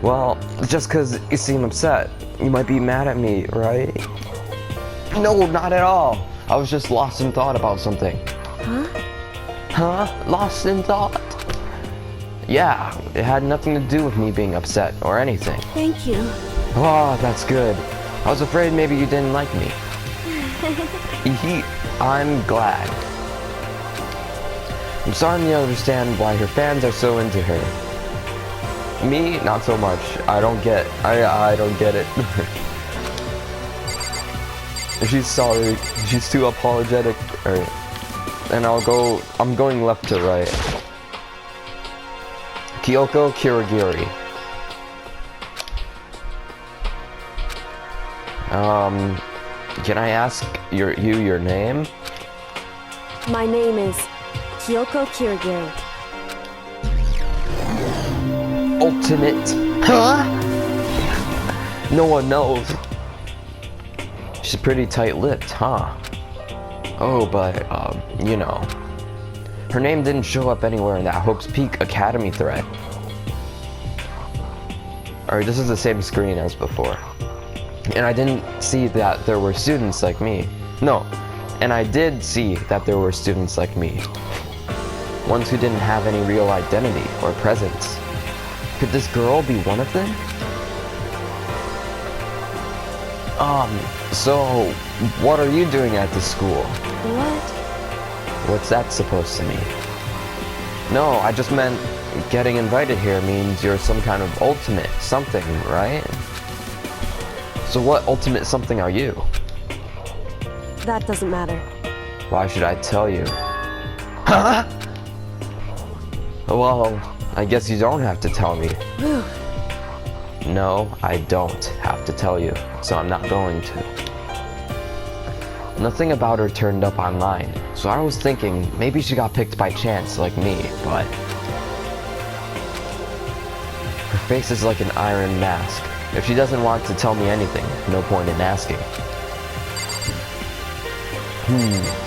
Well, just 'cause you seem upset. You might be mad at me, right? No, not at all. I was just lost in thought about something. Huh? Lost in thought? Yeah, it had nothing to do with me being upset or anything. Thank you. Oh, that's good. I was afraid maybe you didn't like me. I'm glad. I'm starting to understand why her fans are so into her. Me, not so much. I don't get it. She's sorry. She's too apologetic. And I'm going left to right. Kyoko Kirigiri. Can I ask your name? My name is Kyoko Kirigiri. Ultimate. Huh? No one knows. She's pretty tight-lipped, huh? Oh, but, you know. Her name didn't show up anywhere in that Hope's Peak Academy thread. Alright, this is the same screen as before. And I didn't see that there were students like me. No, and I did see that there were students like me. Ones who didn't have any real identity or presence. Could this girl be one of them? So, what are you doing at the school? What? What's that supposed to mean? No, I just meant getting invited here means you're some kind of ultimate something, right? So what ultimate something are you? That doesn't matter. Why should I tell you? Huh? Well, I guess you don't have to tell me. No, I don't have to tell you, so I'm not going to. Nothing about her turned up online, so I was thinking maybe she got picked by chance like me, but... Her face is like an iron mask. If she doesn't want to tell me anything, no point in asking.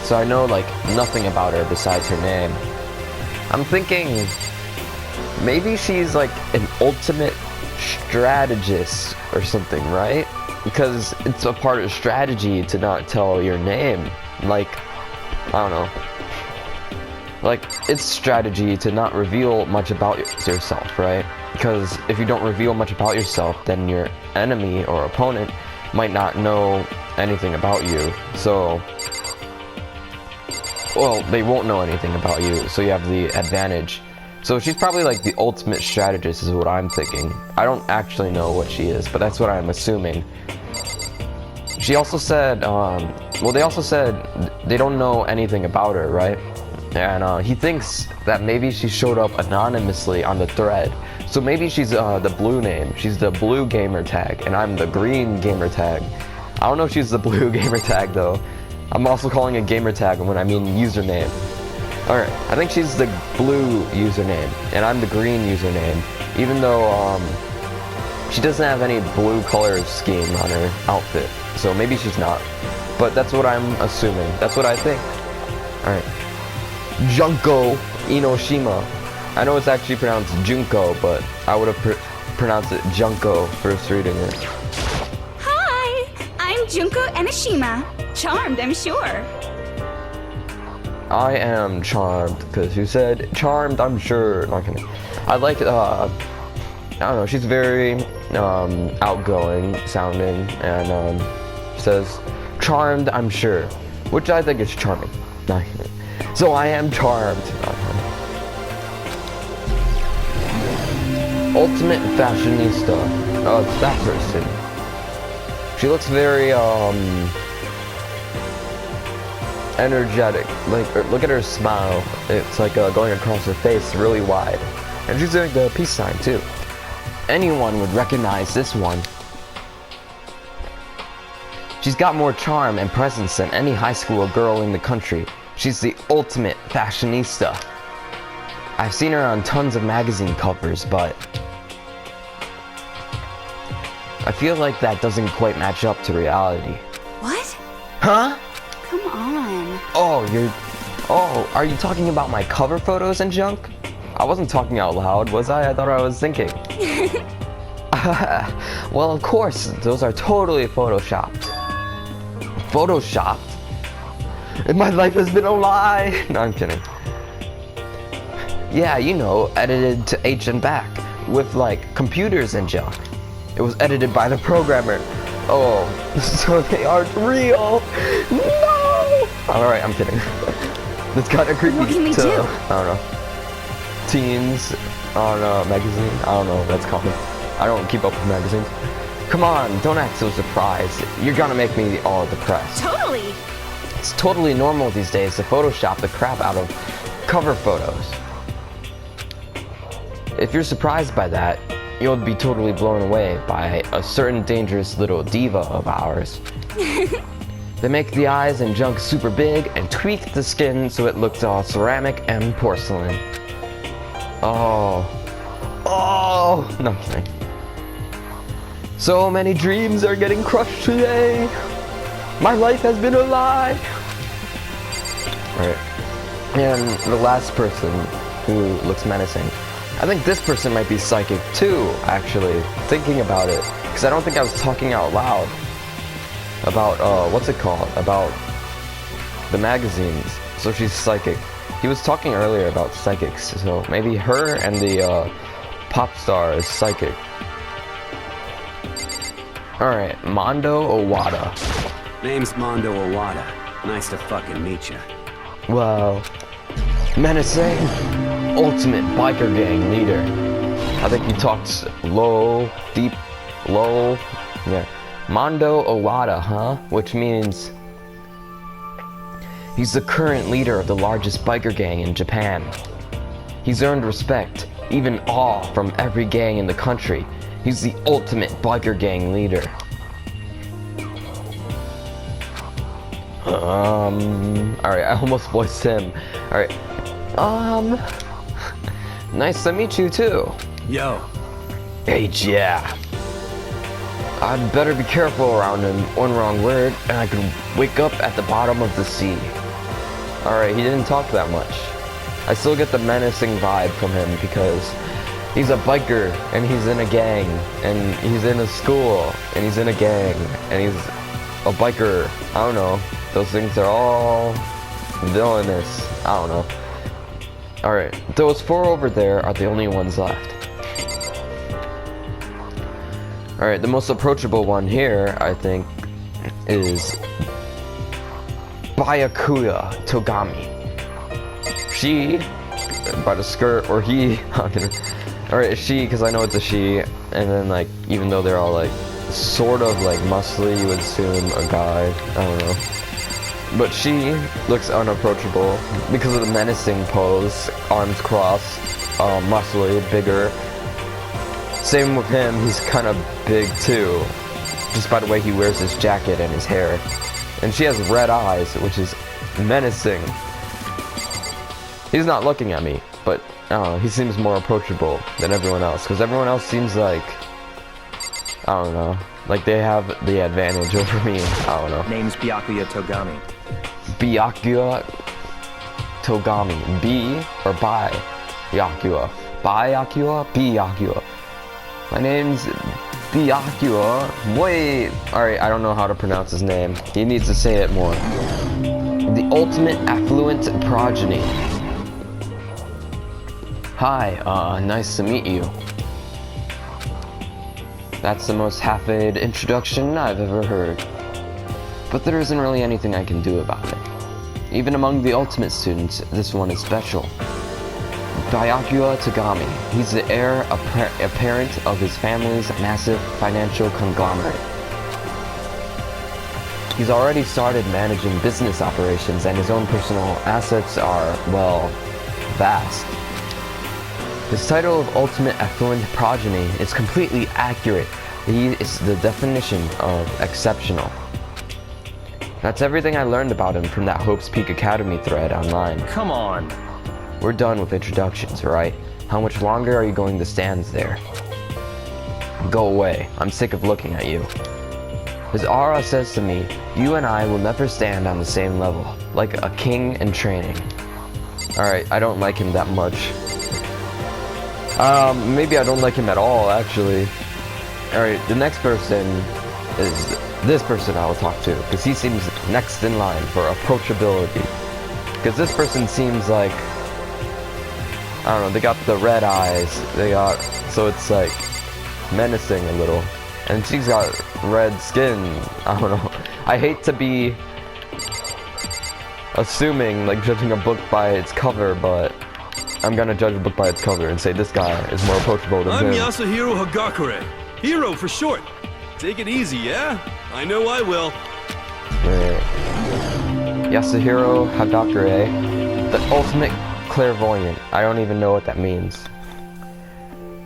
So I know like nothing about her besides her name. I'm thinking maybe she's like an ultimate strategist or something, right? Because it's a part of strategy to not tell your name. Like, I don't know. Like, it's strategy to not reveal much about yourself, right? Because if you don't reveal much about yourself, then your enemy or opponent might not know anything about you. So, well, they won't know anything about you, so you have the advantage. So she's probably like the ultimate strategist is what I'm thinking. I don't actually know what she is, but that's what I'm assuming. She also said, well, they also said they don't know anything about her, right? And he thinks that maybe she showed up anonymously on the thread. So maybe she's the blue name. She's the blue gamer tag, and I'm the green gamer tag. I don't know if she's the blue gamer tag though. I'm also calling it gamer tag when I mean username. Alright, I think she's the blue username, and I'm the green username. Even though she doesn't have any blue color scheme on her outfit. So maybe she's not. But that's what I'm assuming. That's what I think. Alright. Junko Inoshima. I know it's actually pronounced Junko, but I would have pronounced it Junko first reading it. Hi, I'm Junko Enoshima. Charmed, I'm sure. I am charmed, because you said charmed, I'm sure. Not kidding. I like, I don't know, she's very outgoing sounding, and says charmed, I'm sure, which I think is charming. Not kidding. So I am charmed. Ultimate fashionista. Oh, it's that person. She looks very energetic. Like, look at her smile. It's like going across her face really wide. And she's doing the peace sign too. Anyone would recognize this one. She's got more charm and presence than any high school girl in the country. She's the ultimate fashionista. I've seen her on tons of magazine covers, but I feel like that doesn't quite match up to reality. What? Huh? Come on. Oh, are you talking about my cover photos and junk? I wasn't talking out loud, was I? I thought I was thinking. Well, of course, those are totally photoshopped. Photoshopped? And my life has been a lie! No, I'm kidding. Yeah, you know, edited to H and back, with like computers and junk. It was edited by the programmer. Oh, so they aren't real! No! Alright, I'm kidding. That's kind of creepy. What can we to, do? I don't know. Teens on a magazine. I don't know what that's called. I don't keep up with magazines. Come on, don't act so surprised. You're gonna make me all depressed. Totally. It's totally normal these days to Photoshop the crap out of cover photos. If you're surprised by that, you'll be totally blown away by a certain dangerous little diva of ours. They make the eyes and junk super big and tweak the skin so it looks all ceramic and porcelain. Oh, no, I'm kidding. So many dreams are getting crushed today. My life has been a lie. Alright. And the last person who looks menacing. I think this person might be psychic too, actually, thinking about it. Because I don't think I was talking out loud about, what's it called? About the magazines. So she's psychic. He was talking earlier about psychics, so maybe her and the pop star is psychic. Alright, Mondo Owada. Name's Mondo Owada. Nice to fucking meet you. Wow. Menacing. Ultimate biker gang leader. I think he talks low, deep, low. Yeah. Mondo Owada, huh? Which means he's the current leader of the largest biker gang in Japan. He's earned respect, even awe from every gang in the country. He's the ultimate biker gang leader. Alright, I almost voiced him. Alright, nice to meet you too. Yo. H, yeah. I'd better be careful around him. One wrong word, and I could wake up at the bottom of the sea. Alright, he didn't talk that much. I still get the menacing vibe from him because he's a biker, and he's in a gang, and he's in a school, and he's in a gang, and he's a biker. I don't know. Those things are all villainous. I don't know. Alright, those 4 over there are the only ones left. Alright, the most approachable one here, I think, is Byakuya Togami. She, by the skirt, or he, alright, she, because I know it's a she, and then, like, even though they're all, like, sort of, like, muscly, you would assume a guy, I don't know. But she looks unapproachable because of the menacing pose, arms crossed, muscly, bigger. Same with him, he's kind of big too, just by the way he wears his jacket and his hair. And she has red eyes, which is menacing. He's not looking at me, but I don't know, he seems more approachable than everyone else, because everyone else seems like, I don't know, like they have the advantage over me. I don't know. Name's Byakuya Togami. Byakuya Togami. B or Bai? Byakuya. Byakuya? Byakuya. My name's Byakuya. Wait. Alright, I don't know how to pronounce his name. He needs to say it more. The ultimate affluent progeny. Hi, nice to meet you. That's the most half-aid introduction I've ever heard. But there isn't really anything I can do about it. Even among the ultimate students, this one is special. Byakuya Togami. He's the heir apparent of his family's massive financial conglomerate. He's already started managing business operations, and his own personal assets are, well, vast. His title of Ultimate Affluent Progeny is completely accurate. He is the definition of exceptional. That's everything I learned about him from that Hope's Peak Academy thread online. Come on. We're done with introductions, right? How much longer are you going to stand there? Go away. I'm sick of looking at you. His aura says to me, you and I will never stand on the same level, like a king in training. Alright, I don't like him that much. Maybe I don't like him at all, actually. Alright, the next person is this person I will talk to, because he seems next in line for approachability. Because this person seems like, I don't know, they got the red eyes, so it's like menacing a little. And she's got red skin, I don't know. I hate to be assuming, like judging a book by its cover, but I'm gonna judge a book by its cover and say this guy is more approachable than I'm him. Yasuhiro Hagakure. Hero for short. Take it easy, yeah? I know I will. Yasuhiro Hagakure, the ultimate clairvoyant. I don't even know what that means.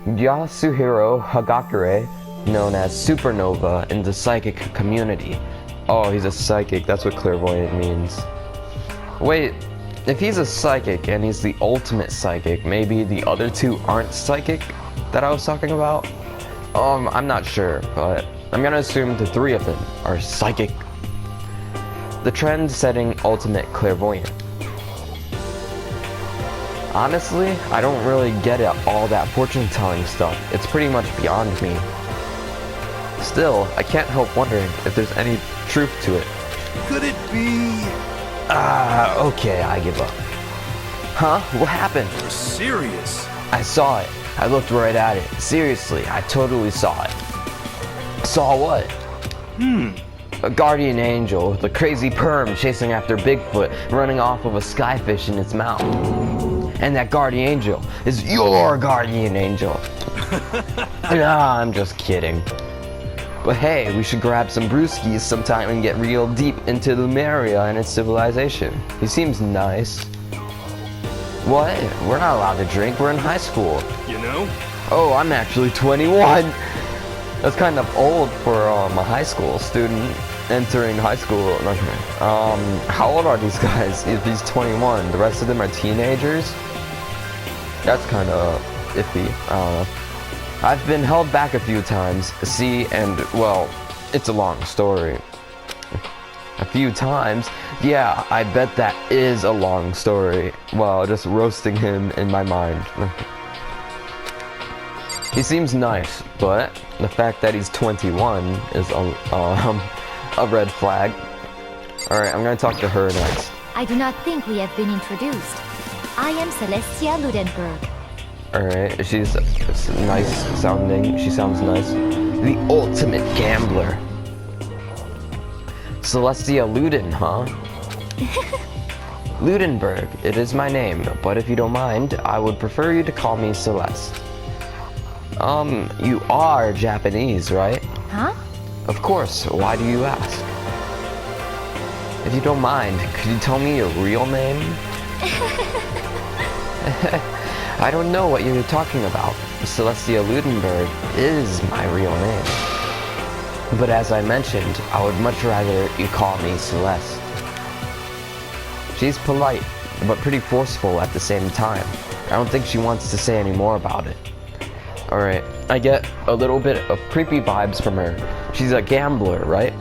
Yasuhiro Hagakure, known as Supernova in the psychic community. Oh, he's a psychic. That's what clairvoyant means. Wait, if he's a psychic and he's the ultimate psychic, maybe the other two aren't psychic that I was talking about? I'm not sure, but I'm gonna assume the 3 of them are psychic. The trend-setting ultimate clairvoyant. Honestly, I don't really get all that fortune-telling stuff. It's pretty much beyond me. Still, I can't help wondering if there's any truth to it. Could it be... Okay, I give up. Huh? What happened? You're serious? I saw it. I looked right at it. Seriously, I totally saw it. Saw what? A guardian angel with a crazy perm chasing after Bigfoot, running off with a skyfish in its mouth. And that guardian angel is your guardian angel. Nah, I'm just kidding. But hey, we should grab some brewskis sometime and get real deep into Lumeria and its civilization. He seems nice. What? We're not allowed to drink. We're in high school. You know? Oh, I'm actually 21. That's kind of old for a high school student entering high school. How old are these guys? If he's 21, the rest of them are teenagers? That's kind of iffy. I don't know. I've been held back a few times. See, and well, it's a long story. A few times? Yeah, I bet that is a long story. Well, just roasting him in my mind. He seems nice, but the fact that he's 21 is a red flag. Alright, I'm gonna talk to her next. I do not think we have been introduced. I am Celestia Ludenberg. Alright, she's nice sounding. She sounds nice. The ultimate gambler. Celestia Luden, huh? Ludenberg, it is my name, but if you don't mind, I would prefer you to call me Celeste. You are Japanese, right? Huh? Of course, why do you ask? If you don't mind, could you tell me your real name? I don't know what you're talking about. Celestia Ludenberg is my real name. But as I mentioned, I would much rather you call me Celeste. She's polite, but pretty forceful at the same time. I don't think she wants to say any more about it. Alright, I get a little bit of creepy vibes from her. She's a gambler, right?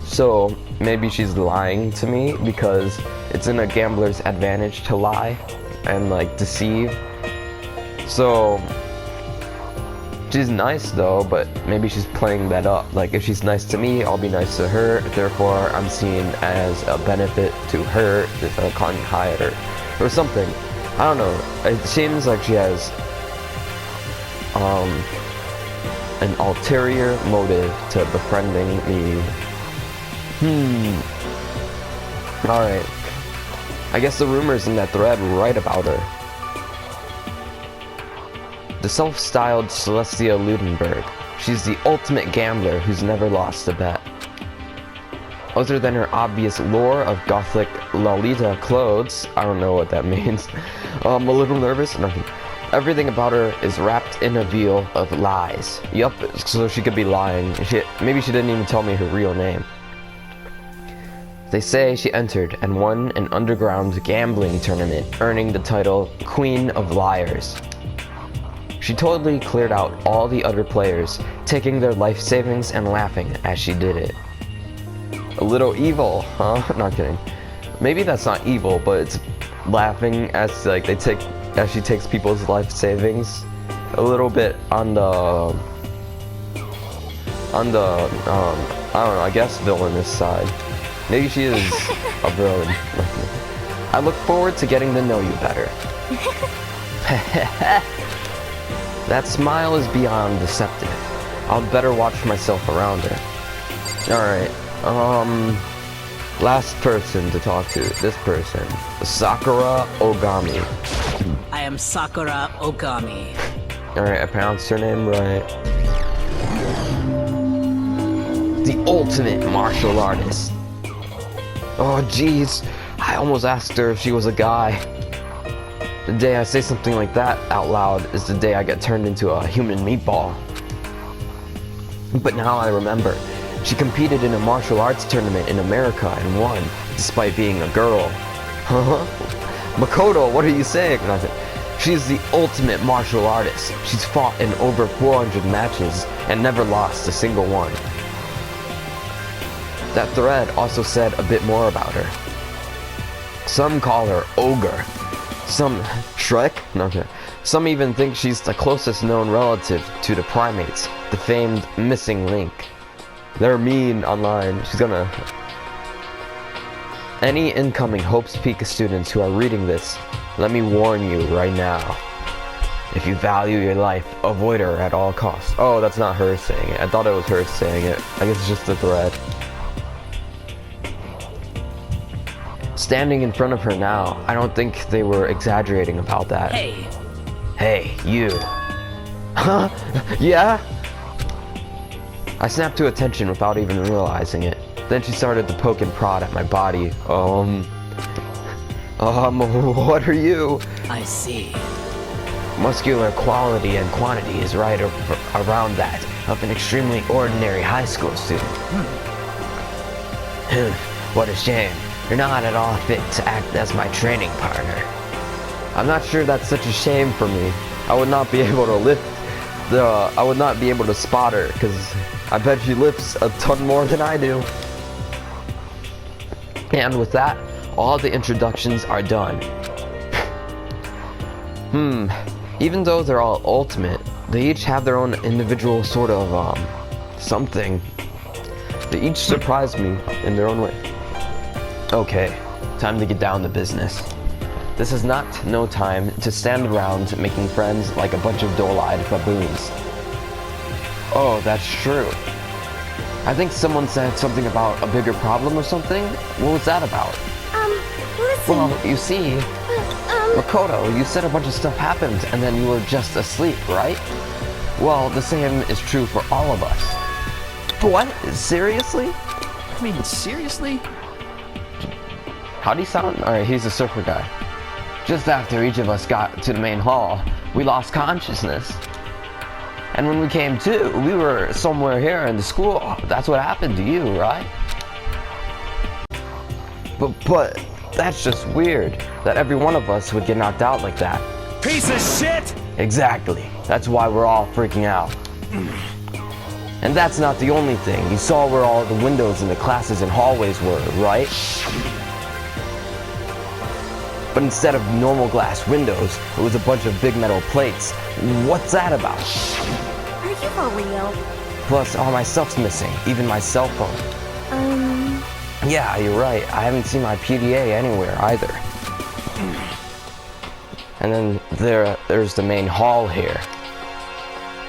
So, maybe she's lying to me because it's in a gambler's advantage to lie and, like, deceive. So, she's nice though, but maybe she's playing that up. Like, if she's nice to me, I'll be nice to her. Therefore, I'm seen as a benefit to her if I can't hire her. Or something. I don't know. It seems like she has an ulterior motive to befriending me. Alright. I guess the rumors in that thread were right about her. The self-styled Celestia Ludenberg. She's the ultimate gambler who's never lost a bet. Other than her obvious lure of gothic Lolita clothes, I don't know what that means. I'm a little nervous. Nothing. Everything about her is wrapped in a veil of lies. Yup, so she could be lying. Maybe she didn't even tell me her real name. They say she entered and won an underground gambling tournament, earning the title Queen of Liars. She totally cleared out all the other players, taking their life savings and laughing as she did it. A little evil, huh? Not kidding. Maybe that's not evil, but it's laughing as like as she takes people's life savings. A little bit on the I don't know, I guess villainous side. Maybe she is a villain. I look forward to getting to know you better. That smile is beyond deceptive. I'll better watch myself around her. Alright, last person to talk to. This person. Sakura Ogami. I am Sakura Ogami. Alright, I pronounced her name right. The ultimate martial artist. Oh jeez, I almost asked her if she was a guy. The day I say something like that out loud is the day I get turned into a human meatball. But now I remember, she competed in a martial arts tournament in America and won, despite being a girl. Huh? Makoto, what are you saying? Nothing. She's the ultimate martial artist. She's fought in over 400 matches and never lost a single one. That thread also said a bit more about her. Some call her Ogre. Some Shrek? No, okay. Some even think she's the closest known relative to the primates, the famed missing link. They're mean online. She's gonna... Any incoming Hope's Peak students who are reading this, let me warn you right now. If you value your life, avoid her at all costs. Oh, that's not her saying it. I thought it was her saying it. I guess it's just the thread. Standing in front of her now, I don't think they were exaggerating about that. Hey. Hey, you. Huh? Yeah? I snapped to attention without even realizing it. Then she started to poke and prod at my body. What are you? I see. muscular quality and quantity is right around that of an extremely ordinary high school student. What a shame. You're not at all fit to act as my training partner. I'm not sure that's such a shame for me. I would not be able to I would not be able to spot her, because I bet she lifts a ton more than I do. And with that, all the introductions are done. Even though they're all ultimate, they each have their own individual sort of, something. They each surprise me in their own way. Okay, time to get down to business. This is no time to stand around making friends like a bunch of dull-eyed baboons. Oh, that's true. I think someone said something about a bigger problem or something. What was that about? Listen. Well, you see, Makoto, you said a bunch of stuff happened and then you were just asleep, right? Well, the same is true for all of us. What? Seriously? I mean, seriously? How'd he sound? Alright, he's a surfer guy. Just after each of us got to the main hall, we lost consciousness. And when we came to, we were somewhere here in the school. That's what happened to you, right? But that's just weird, that every one of us would get knocked out like that. Piece of shit! Exactly. That's why we're all freaking out. And that's not the only thing. You saw where all the windows in the classes and hallways were, right? But instead of normal glass windows, it was a bunch of big metal plates. What's that about? Are you for real? Plus, all my stuff's missing, even my cell phone. Yeah, you're right. I haven't seen my PDA anywhere either. And then there's the main hall here.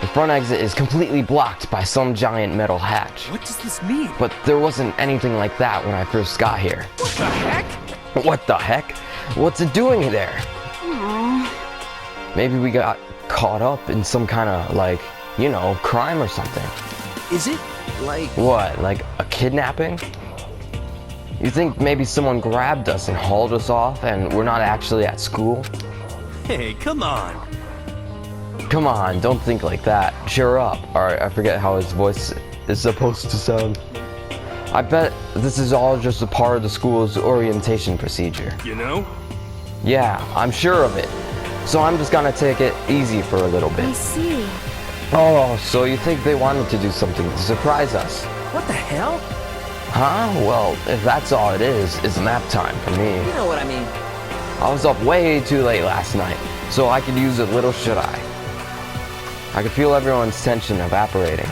The front exit is completely blocked by some giant metal hatch. What does this mean? But there wasn't anything like that when I first got here. What the heck? What the heck? What's it doing there? Aww. Maybe we got caught up in some kind of, like, you know, crime or something. Is it like... What, like a kidnapping? You think maybe someone grabbed us and hauled us off and we're not actually at school? Hey, come on. Come on, don't think like that. Cheer up. Alright, I forget how his voice is supposed to sound. I bet this is all just a part of the school's orientation procedure. You know? Yeah, I'm sure of it. So I'm just gonna take it easy for a little I bit. see. Oh, so you think they wanted to do something to surprise us? What the hell? Huh? Well, if that's all it is, it's nap time for me. You know what I mean. I was up way too late last night, so I could use a little shut-eye. I could feel everyone's tension evaporating.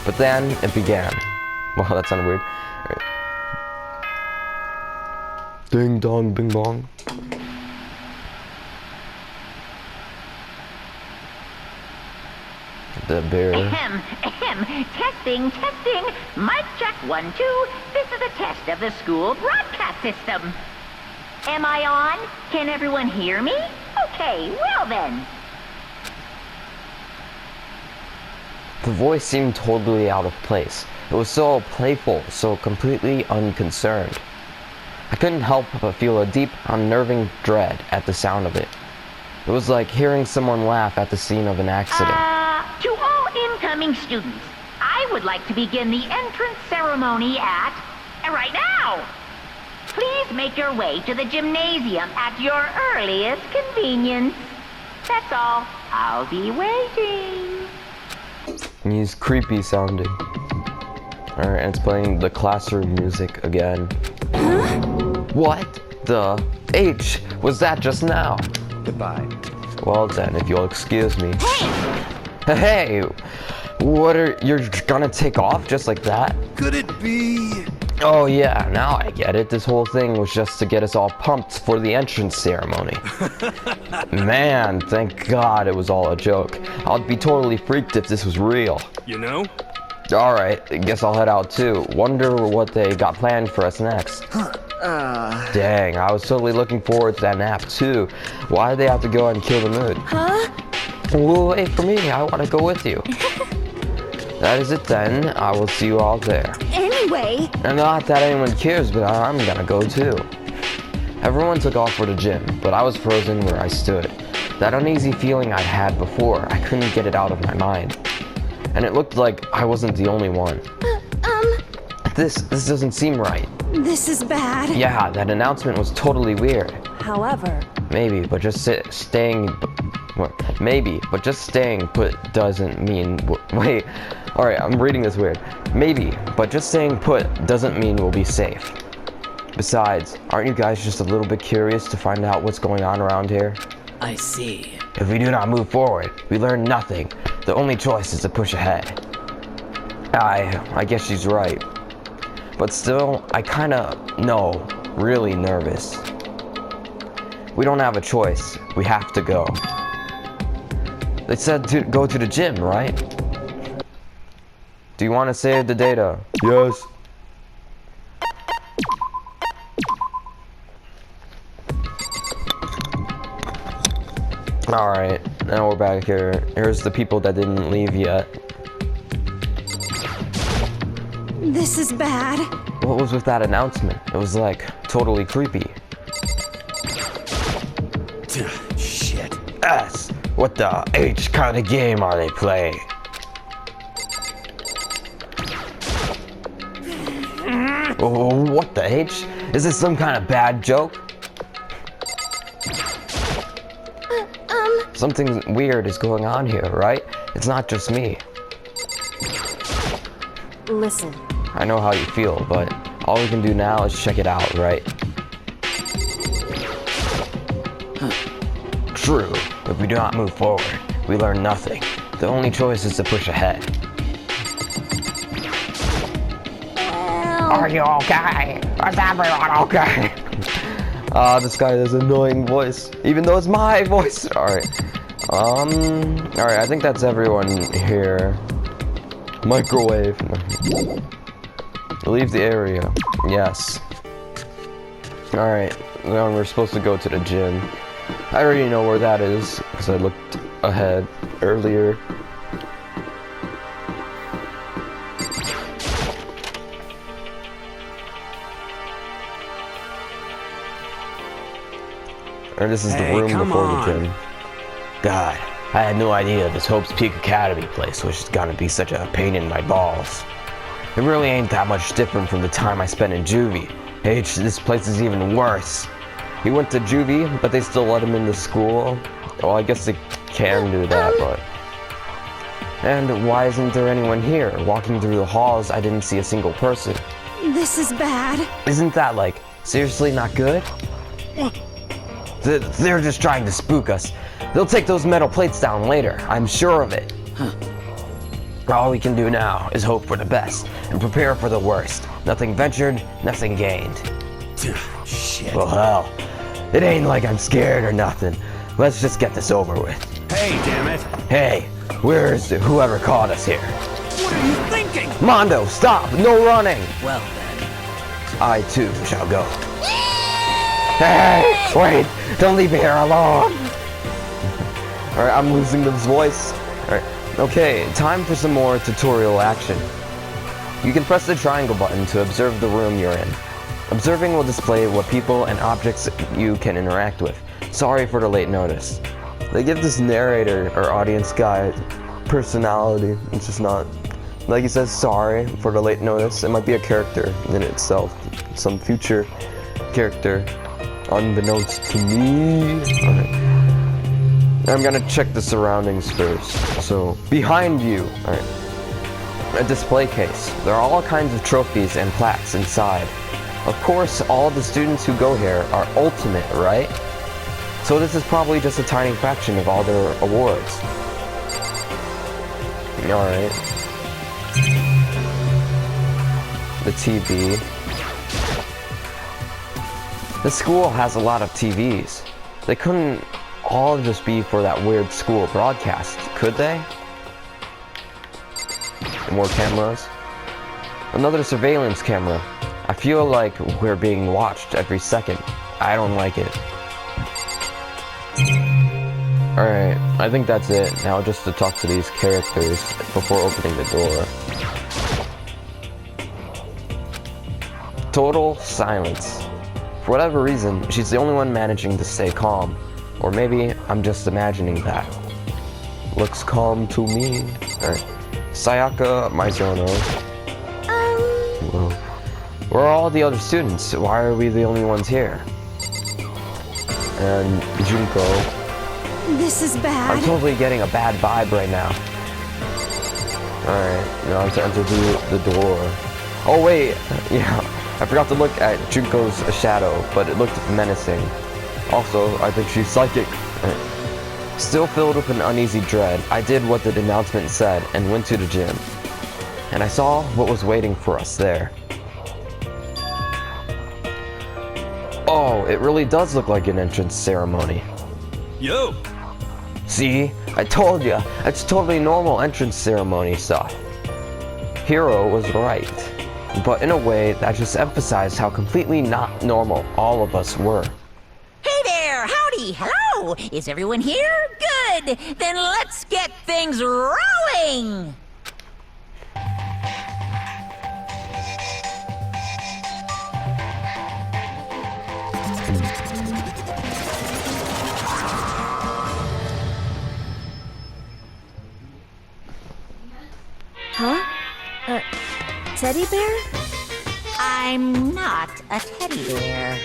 But then, it began. Well, that sounded weird. Ding dong, bing bong. The beer. Ahem, ahem. Testing, testing. Mic check 1, 2. This is a test of the school broadcast system. Am I on? Can everyone hear me? Okay, well then. The voice seemed totally out of place. It was so playful, so completely unconcerned. I couldn't help but feel a deep, unnerving dread at the sound of it. It was like hearing someone laugh at the scene of an accident. To all incoming students, I would like to begin the entrance ceremony right now. Please make your way to the gymnasium at your earliest convenience. That's all. I'll be waiting. He's creepy sounding. Alright, and it's playing the classroom music again. What the H was that just now? Goodbye. Well then, if you'll excuse me. Hey! What you're gonna take off just like that? Could it be? Oh yeah, now I get it. This whole thing was just to get us all pumped for the entrance ceremony. Man, thank God it was all a joke. I'd be totally freaked if this was real. You know? Alright, guess I'll head out too. Wonder what they got planned for us next. Dang, I was totally looking forward to that nap too. Why did they have to go and kill the mood? Huh? Well, wait for me, I want to go with you. That is it then, I will see you all there. Anyway. And not that anyone cares, but I'm gonna go too. Everyone took off for the gym, but I was frozen where I stood. That uneasy feeling I'd had before, I couldn't get it out of my mind. And it looked like I wasn't the only one. This doesn't seem right. This is bad. Yeah, that announcement was totally weird. However, Maybe, but just staying put doesn't mean. Wait, alright, I'm reading this weird. Maybe, but just staying put doesn't mean we'll be safe. Besides, aren't you guys just a little bit curious to find out what's going on around here? I see. If we do not move forward, we learn nothing. The only choice is to push ahead. I guess she's right. But still, I kinda, really nervous. We don't have a choice. We have to go. They said to go to the gym, right? Do you want to save the data? Yes. Alright, now we're back here. Here's the people that didn't leave yet. this is bad. What was with that announcement? It was like totally creepy. Shit. S, what the H kind of game are they playing? Oh, what the H? Is this some kind of bad joke? Something weird is going on here, right? It's not just me. Listen. I know how you feel, but all we can do now is check it out, right? True. If we do not move forward, we learn nothing. The only choice is to push ahead. Are you okay? Is everyone okay? This guy has an annoying voice, even though it's my voice. Alright. Alright, I think that's everyone here. Microwave. Leave the area. Yes. Alright, now we're supposed to go to the gym. I already know where that is, because I looked ahead earlier. Or this is the room before the gym. God, I had no idea this Hope's Peak Academy place was gonna be such a pain in my balls. It really ain't that much different from the time I spent in juvie. H, this place is even worse. He went to juvie, but they still let him into school. Well, I guess they can do that, but... And why isn't there anyone here? Walking through the halls, I didn't see a single person. This is bad. Isn't that, like, seriously not good? They're just trying to spook us. They'll take those metal plates down later, I'm sure of it. All we can do now is hope for the best and prepare for the worst. Nothing ventured, nothing gained. Shit. Well, hell, it ain't like I'm scared or nothing. Let's just get this over with. Hey, damn it. Hey, where's whoever caught us here? What are you thinking? Mondo, stop! No running! Well then. I too shall go. Hey, wait! Don't leave me here alone! Alright, I'm losing this voice. Alright, okay, time for some more tutorial action. You can press the triangle button to observe the room you're in. Observing will display what people and objects you can interact with. Sorry for the late notice. They give this narrator or audience guy personality. It's just not... Like he says sorry for the late notice. It might be a character in itself. Some future character. Unbeknownst to me. Alright. I'm gonna check the surroundings first. So, behind you. Alright. A display case. There are all kinds of trophies and plaques inside. Of course, all the students who go here are ultimate, right? So this is probably just a tiny fraction of all their awards. Alright. The TV. The school has a lot of TVs. They couldn't all just be for that weird school broadcast, could they? More cameras. Another surveillance camera. I feel like we're being watched every second. I don't like it. Alright, I think that's it. Now just to talk to these characters before opening the door. Total silence. For whatever reason, she's the only one managing to stay calm. Or maybe I'm just imagining that. Looks calm to me. Alright. Sayaka Mizuno. Well, where are all the other students? Why are we the only ones here? And Junko. This is bad. I'm totally getting a bad vibe right now. Alright, now I'm to enter the door. Oh wait, yeah, I forgot to look at Junko's shadow, but it looked menacing. Also, I think she's psychic. Still filled with an uneasy dread, I did what the announcement said and went to the gym. And I saw what was waiting for us there. Oh, it really does look like an entrance ceremony. Yo! See? I told ya, it's totally normal entrance ceremony stuff. Hiro was right. But in a way, that just emphasized how completely not normal all of us were. Hey there! Howdy! Hello! Is everyone here? Good! Then let's get things rolling! Huh? Teddy bear? I'm not a teddy bear.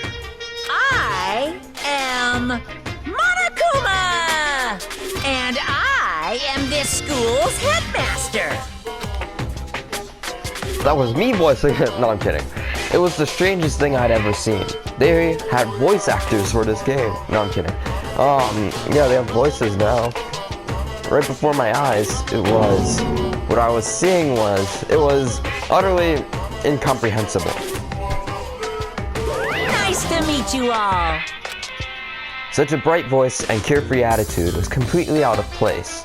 I am Monokuma! And I am this school's headmaster! That was me voicing it. No, I'm kidding. It was the strangest thing I'd ever seen. They had voice actors for this game. No, I'm kidding. Yeah, they have voices now. Right before my eyes, what I was seeing was utterly incomprehensible. Nice to meet you all! Such a bright voice and carefree attitude was completely out of place,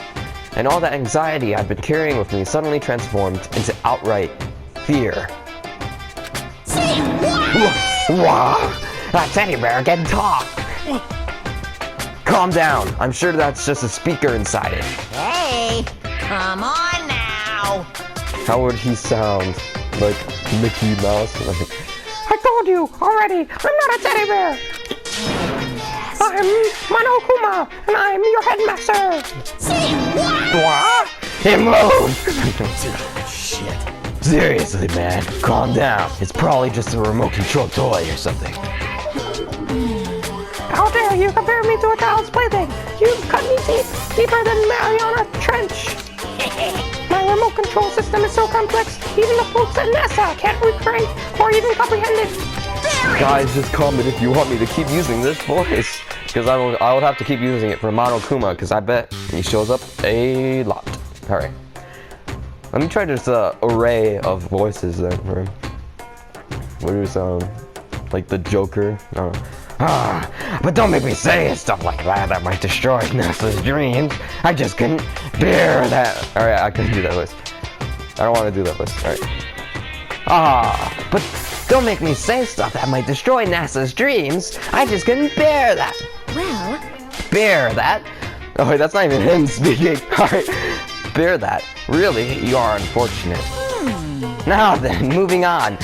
and all the anxiety I'd been carrying with me suddenly transformed into outright fear. Say what? Wow! That teddy bear can talk! Calm down. I'm sure that's just a speaker inside it. Hey, come on now! How would he sound? Like Mickey Mouse? I told you already, I'm not a teddy bear! I'm Monokuma, and I'm your headmaster! Say what? What? He moved! Shit. Seriously, man, calm down. It's probably just a remote control toy or something. How dare you compare me to a child's plaything? You've cut me deeper than Mariana Trench. My remote control system is so complex, even the folks at NASA can't recreate or even comprehend it. Guys, just comment if you want me to keep using this voice, because I would have to keep using it for Monokuma, because I bet he shows up a lot. All right, let me try this array of voices then for him. What do you sound like? The Joker? I don't know. But don't make me say stuff like that. That might destroy NASA's dreams. I just couldn't bear that. All right, I couldn't do that voice. I don't want to do that voice. All right. But don't make me say stuff that might destroy NASA's dreams. I just couldn't bear that. Well... Bear that? Oh, wait, that's not even him speaking. All right. Bear that. Really, you are unfortunate. Now then, moving on.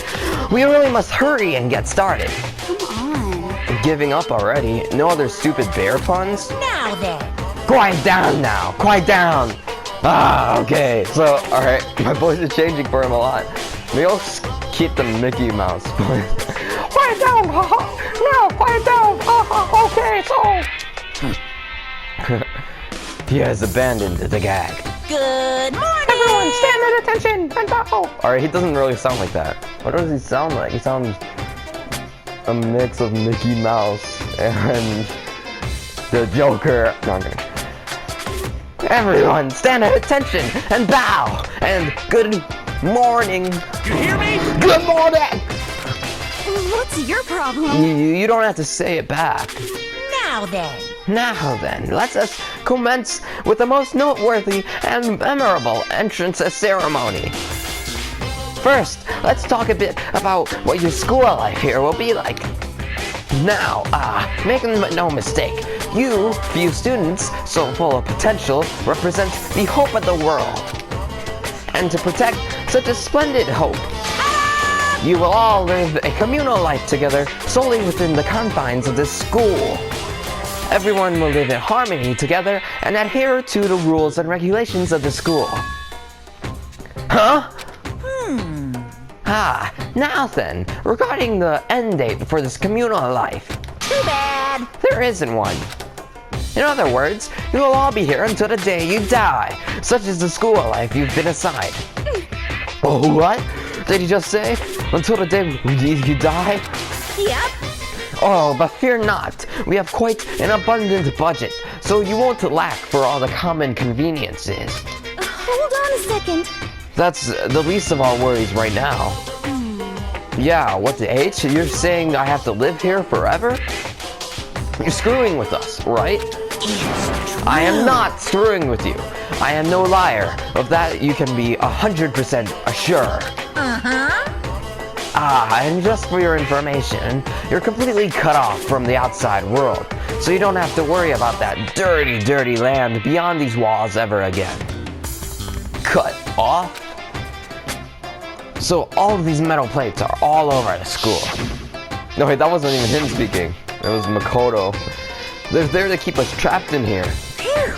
We really must hurry and get started. Come on. Giving up already. No other stupid bear puns? Now then. Quiet down now. Quiet down. Okay. So, alright. My voice is changing for him a lot. Maybe I'll keep the Mickey Mouse voice. Quiet down. No, quiet down. Okay, so. He has abandoned the gag. Good morning! Everyone stand at attention and bow! Alright, he doesn't really sound like that. What does he sound like? He sounds a mix of Mickey Mouse and the Joker. No, I'm kidding. Everyone stand at attention and bow! And good morning! You hear me? Good morning! What's your problem? You don't have to say it back. Now then. Now then, let us commence with the most noteworthy and memorable entrance ceremony. First, let's talk a bit about what your school life here will be like. Now, make no mistake, you, few students, so full of potential, represent the hope of the world. And to protect such a splendid hope, you will all live a communal life together solely within the confines of this school. everyone will live in harmony together and adhere to the rules and regulations of the school. Huh? Ah, now then, regarding the end date for this communal life. Too bad. There isn't one. In other words, you will all be here until the day you die, such is the school life you've been assigned. Oh, what? Did you just say? Until the day you die? Yep. Oh, but fear not. We have quite an abundant budget, so you won't lack for all the common conveniences. Hold on a second. That's the least of our worries right now. Yeah, what the H? You're saying I have to live here forever? You're screwing with us, right? I am not screwing with you. I am no liar. Of that you can be 100% sure. Ah, and just for your information, you're completely cut off from the outside world, so you don't have to worry about that dirty, dirty land beyond these walls ever again. Cut off? So all of these metal plates are all over the school. No, wait, that wasn't even him speaking. It was Makoto. They're there to keep us trapped in here. Phew.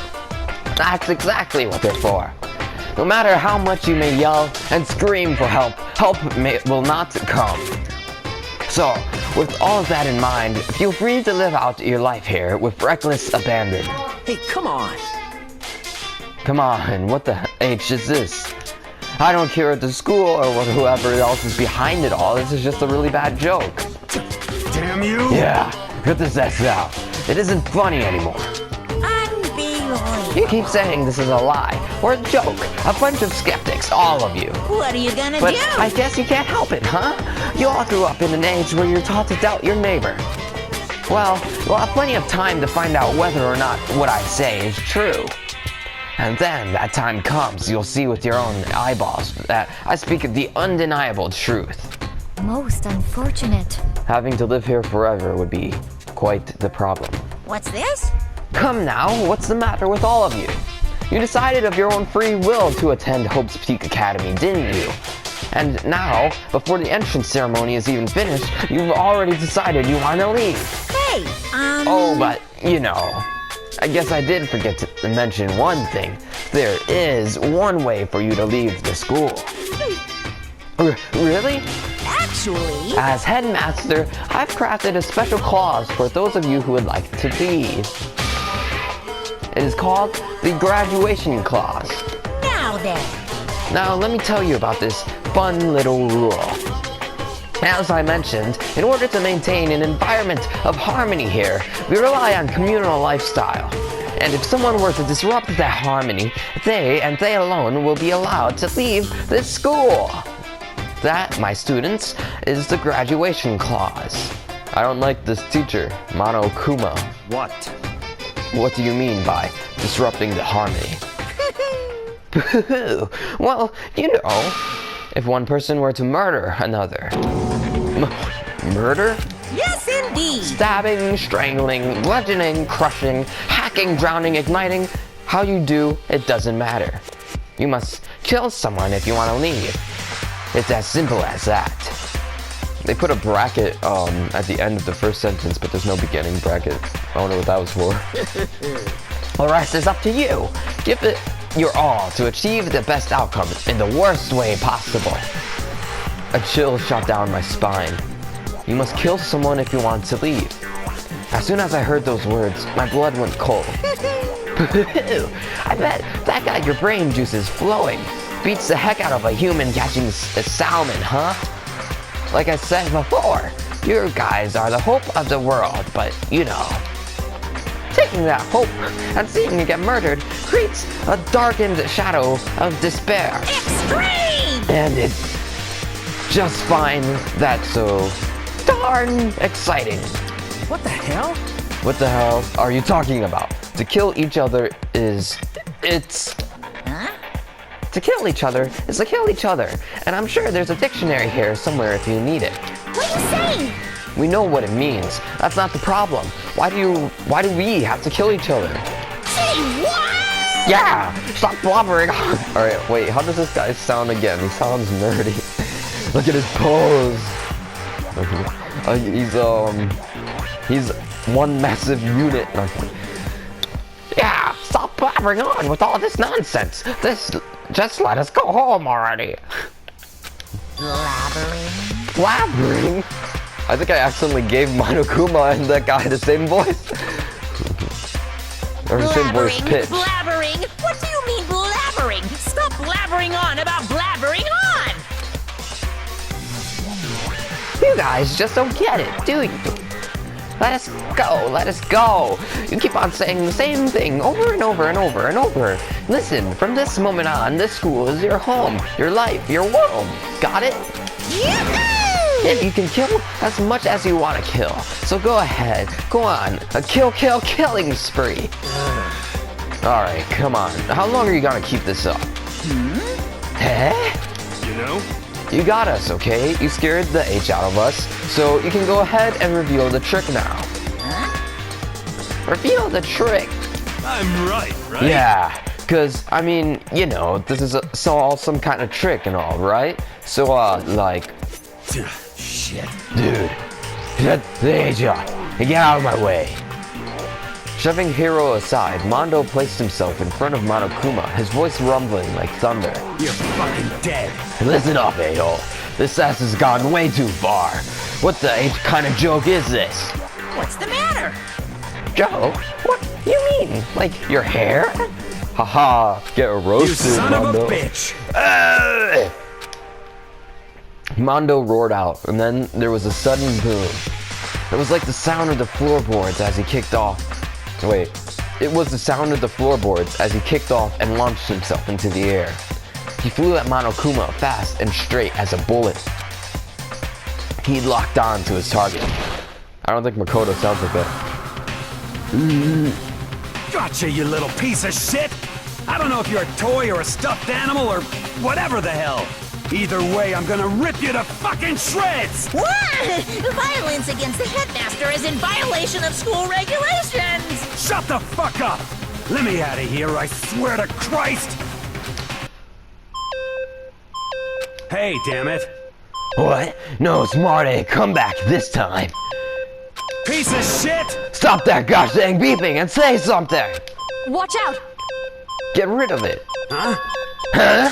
That's exactly what they're for. No matter how much you may yell and scream for help, will not come. So, with all of that in mind, feel free to live out your life here with reckless abandon. Hey, come on. Come on, what the H is this? I don't care at the school or whoever else is behind it all. This is just a really bad joke. Damn you! Yeah, cut this S out. It isn't funny anymore. Unbelievable. You keep saying this is a lie or a joke. A bunch of skeptics, all of you. What are you gonna But do? I guess you can't help it, huh? You all grew up in an age where you're taught to doubt your neighbor. Well, we'll have plenty of time to find out whether or not what I say is true. And then that time comes, you'll see with your own eyeballs that I speak of the undeniable truth. Most unfortunate. Having to live here forever would be quite the problem. What's this? Come now, what's the matter with all of you? You decided of your own free will to attend Hope's Peak Academy, didn't you? And now, before the entrance ceremony is even finished, you've already decided you want to leave. Hey, Oh, but, you know, I guess I did forget to mention one thing. There is one way for you to leave the school. Really? Actually... As headmaster, I've crafted a special clause for those of you who would like to leave. It is called the graduation clause. Now then. Now, let me tell you about this fun little rule. As I mentioned, in order to maintain an environment of harmony here, we rely on communal lifestyle. And if someone were to disrupt that harmony, they and they alone will be allowed to leave this school. That, my students, is the graduation clause. I don't like this teacher, Mano Kuma. What? What do you mean by disrupting the harmony? Well, you know, if one person were to murder another. Murder? Yes, indeed. Stabbing, strangling, bludgeoning, crushing, hacking, drowning, igniting. How you do, it doesn't matter. You must kill someone if you want to leave. It's as simple as that. They put a bracket at the end of the first sentence, but there's no beginning bracket. I don't know what that was for. The rest is up to you. Give it your all to achieve the best outcome in the worst way possible. A chill shot down my spine. You must kill someone if you want to leave. As soon as I heard those words, my blood went cold. I bet that got your brain juices flowing. Beats the heck out of a human catching a salmon, huh? Like I said before, you guys are the hope of the world, but you know, taking that hope and seeing it get murdered creates a darkened shadow of despair. Extreme! And it's just find that so darn exciting. What the hell? What the hell are you talking about? To kill each other To kill each other is to kill each other, and I'm sure there's a dictionary here somewhere if you need it. What are you saying? We know what it means. That's not the problem. Why do we have to kill each other? Say what? Yeah! Stop blubbering! Alright, wait, how does this guy sound again? He sounds nerdy. Look at his pose! He's one massive unit. Yeah, stop blabbering on with all this nonsense. Just let us go home already. Blabbering? I think I accidentally gave Monokuma and that guy the same voice. Or the same voice pitch. Blabbering? What do you mean blabbering? Stop blabbering on about blabbering on! You guys just don't get it, do you? Let us go, let us go. You keep on saying the same thing over and over and over and over. Listen, from this moment on, this school is your home, your life, your world. Got it? And you can kill as much as you want to kill. So go ahead, go on, a killing spree. Alright, come on. How long are you gonna keep this up? You know? You got us, okay? You scared the H out of us, so you can go ahead and reveal the trick now. Reveal the trick! I'm right? Yeah, because, I mean, you know, this is all some kind of trick and all, right? So, like... Shit. Dude, get the H out and get out of my way. Shoving Hiro aside, Mondo placed himself in front of Monokuma, his voice rumbling like thunder. You're fucking dead. Listen up, a-hole. This ass has gone way too far. What the H kind of joke is this? What's the matter? Joke? What do you mean? Like your hair? Haha, get roasted, You son Mondo. of a bitch. Mondo roared out, and then there was a sudden boom. It was like the sound of the floorboards as he kicked off. Wait, it was the sound of the floorboards as he kicked off and launched himself into the air. He flew at Monokuma fast and straight as a bullet. He locked on to his target. I don't think Makoto sounds like that. Gotcha, you little piece of shit. I don't know if you're a toy or a stuffed animal or whatever the hell. Either way, I'm gonna rip you to fucking shreds! What? Violence against the headmaster is in violation of school regulations! Shut the fuck up! Let me out of here, I swear to Christ! Hey, damn it! What? No, Smarty, come back this time. Piece of shit! Stop that gosh dang beeping and say something! Watch out! Get rid of it. Huh? Huh?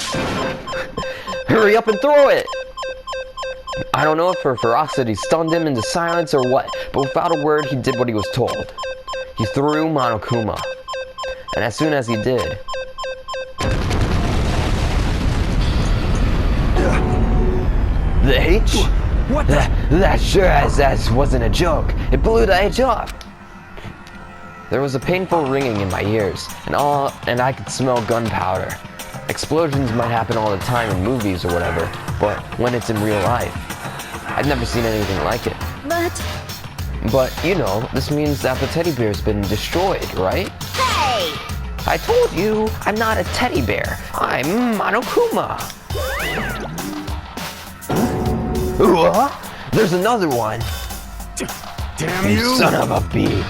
Hurry up and throw it! I don't know if her ferocity stunned him into silence or what, but without a word, he did what he was told. He threw Monokuma. And as soon as he did... The H? What the? That sure as wasn't a joke. It blew the H up. There was a painful ringing in my ears, and I could smell gunpowder. Explosions might happen all the time in movies or whatever, but when it's in real life, I've never seen anything like it. But, you know, this means that the teddy bear's been destroyed, right? Hey! I told you, I'm not a teddy bear. I'm Monokuma. There's another one. Damn You you! son of a bee.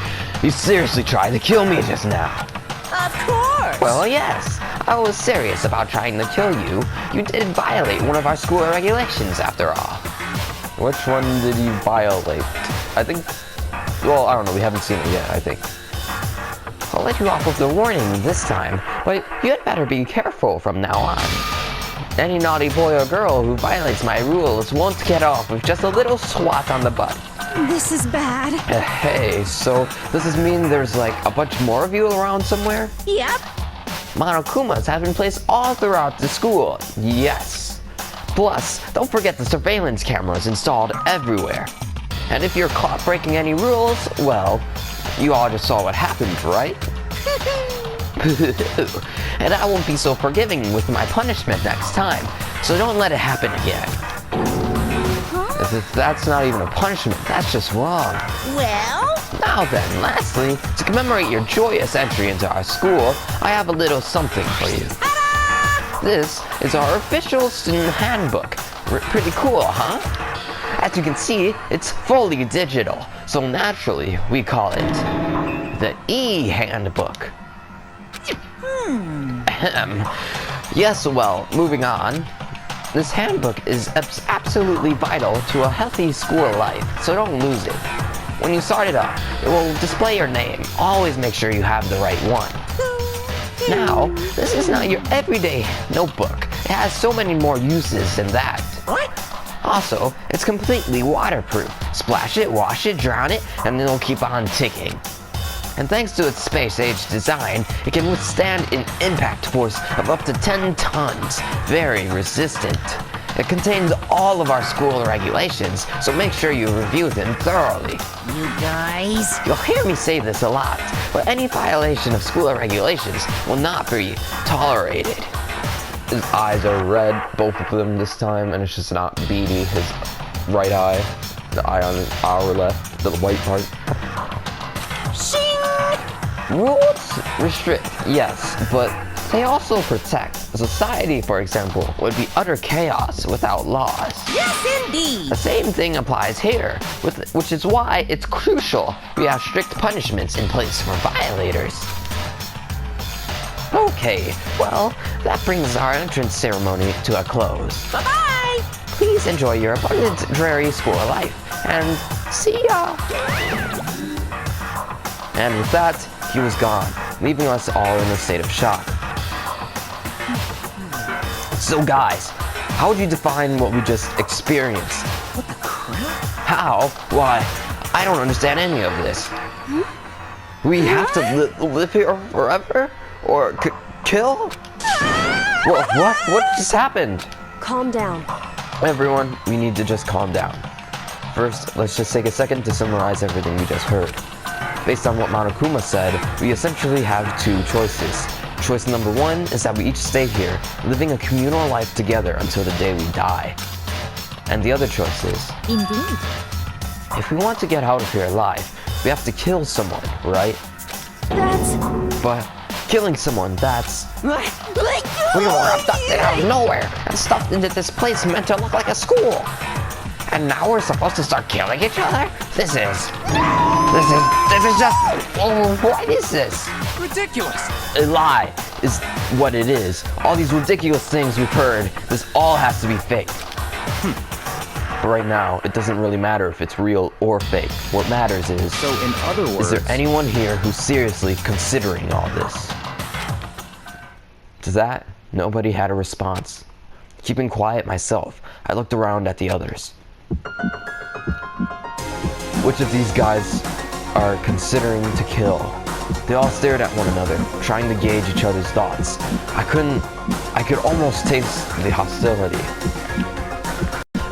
You seriously tried to kill me just now. Of course! Well, yes. I was serious about trying to kill you. You did violate one of our school regulations, after all. Which one did you violate? I think... Well, I don't know. We haven't seen it yet, I think. I'll let you off with the warning this time, but you'd better be careful from now on. Any naughty boy or girl who violates my rules won't get off with just a little swat on the butt. This is bad. Hey, so does this mean there's like a bunch more of you around somewhere? Yep. Monokumas have been placed all throughout the school. Yes. Plus, don't forget the surveillance cameras installed everywhere. And if you're caught breaking any rules, well, you all just saw what happened, right? And I won't be so forgiving with my punishment next time, so don't let it happen again. That's not even a punishment, that's just wrong. Well? Now then, lastly, to commemorate your joyous entry into our school, I have a little something for you. Ta-da! This is our official student handbook. Pretty cool, huh? As you can see, it's fully digital, so naturally we call it the E-handbook. Yes, well, moving on. This handbook is absolutely vital to a healthy school life, so don't lose it. When you start it up, it will display your name. Always make sure you have the right one. Now, this is not your everyday notebook. It has so many more uses than that. What? Also, it's completely waterproof. Splash it, wash it, drown it, and it'll keep on ticking. And thanks to its space-age design, it can withstand an impact force of up to 10 tons. Very resistant. It contains all of our school regulations, so make sure you review them thoroughly. You guys? You'll hear me say this a lot, but any violation of school regulations will not be tolerated. His eyes are red, both of them this time, and it's just not beady. His right eye, the eye on our left, the white part. Shing! Rules restrict, yes, but they also protect. Society, for example, would be utter chaos without laws. Yes, indeed! The same thing applies here, which is why it's crucial we have strict punishments in place for violators. Okay, well, that brings our entrance ceremony to a close. Bye-bye! Please enjoy your abundant, dreary school life, and see ya! And with that, he was gone, leaving us all in a state of shock. So guys, how would you define what we just experienced? What the crap? How? Why, I don't understand any of this. We have to live here forever? Or kill? What just happened? Calm down. Everyone, we need to just calm down. First, let's just take a second to summarize everything we just heard. Based on what Monokuma said, we essentially have two choices. Choice number one is that we each stay here, living a communal life together until the day we die. And the other choice is, Indeed. if we want to get out of here alive, we have to kill someone, right? But killing someone, that's... We were abducted out of nowhere and stuffed into this place meant to look like a school. And now we're supposed to start killing each other? This is just... Oh, what is this? Ridiculous. A lie is what it is. All these ridiculous things we've heard, this all has to be fake. But right now, it doesn't really matter if it's real or fake. What matters is... So in other words... Is there anyone here who's seriously considering all this? To that, nobody had a response. Keeping quiet myself, I looked around at the others. Which of these guys are considering to kill? They all stared at one another, trying to gauge each other's thoughts. I could almost taste the hostility.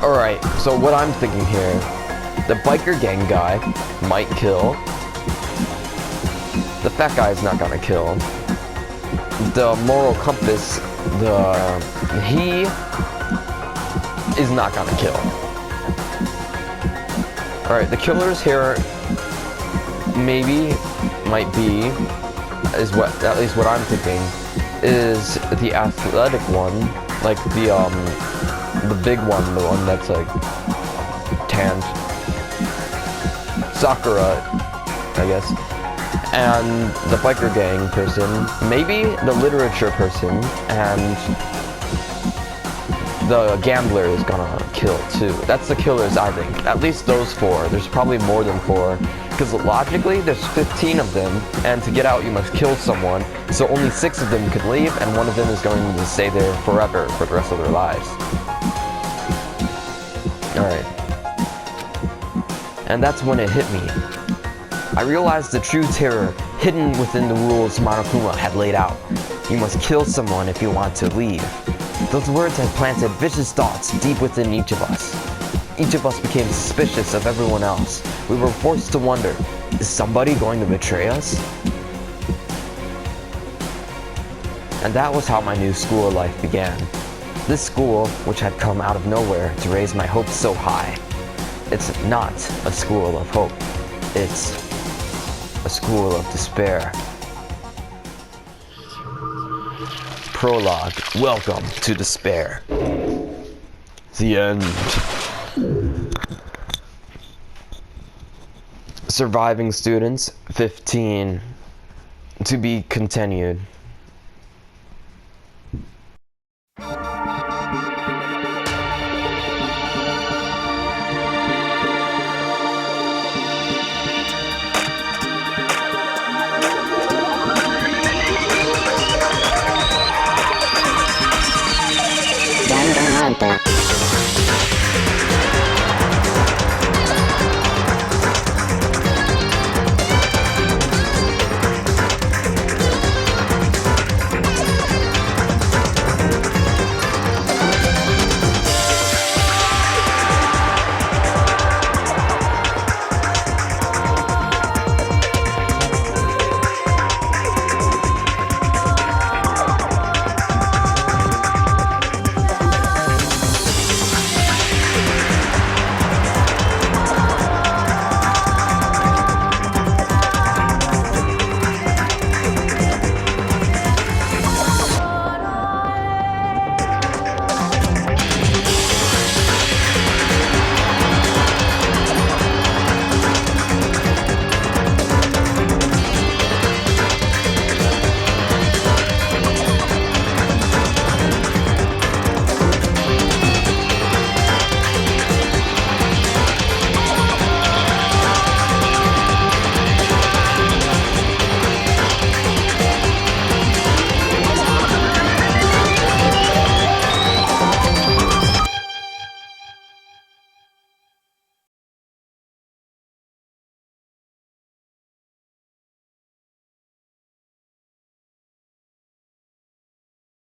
Alright, so what I'm thinking here, the biker gang guy might kill. The fat guy's not gonna kill. The moral compass, he is not gonna kill. Alright, the killers here maybe might be, at least what I'm thinking, is the athletic one, like the big one, the one that's like tanned. Sakura, I guess. And the biker gang person, maybe the literature person, and the gambler is gonna kill too. That's the killers, I think. At least those four. There's probably more than four. Because logically, there's 15 of them, and to get out you must kill someone. So only 6 of them could leave, and one of them is going to stay there forever for the rest of their lives. Alright. And that's when it hit me. I realized the true terror hidden within the rules Monokuma had laid out. You must kill someone if you want to leave. Those words had planted vicious thoughts deep within each of us. Each of us became suspicious of everyone else. We were forced to wonder, is somebody going to betray us? And that was how my new school life began. This school, which had come out of nowhere to raise my hopes so high. It's not a school of hope. It's a school of despair. Prologue, welcome to despair. The end. Surviving students, 15. To be continued. Danganronpa.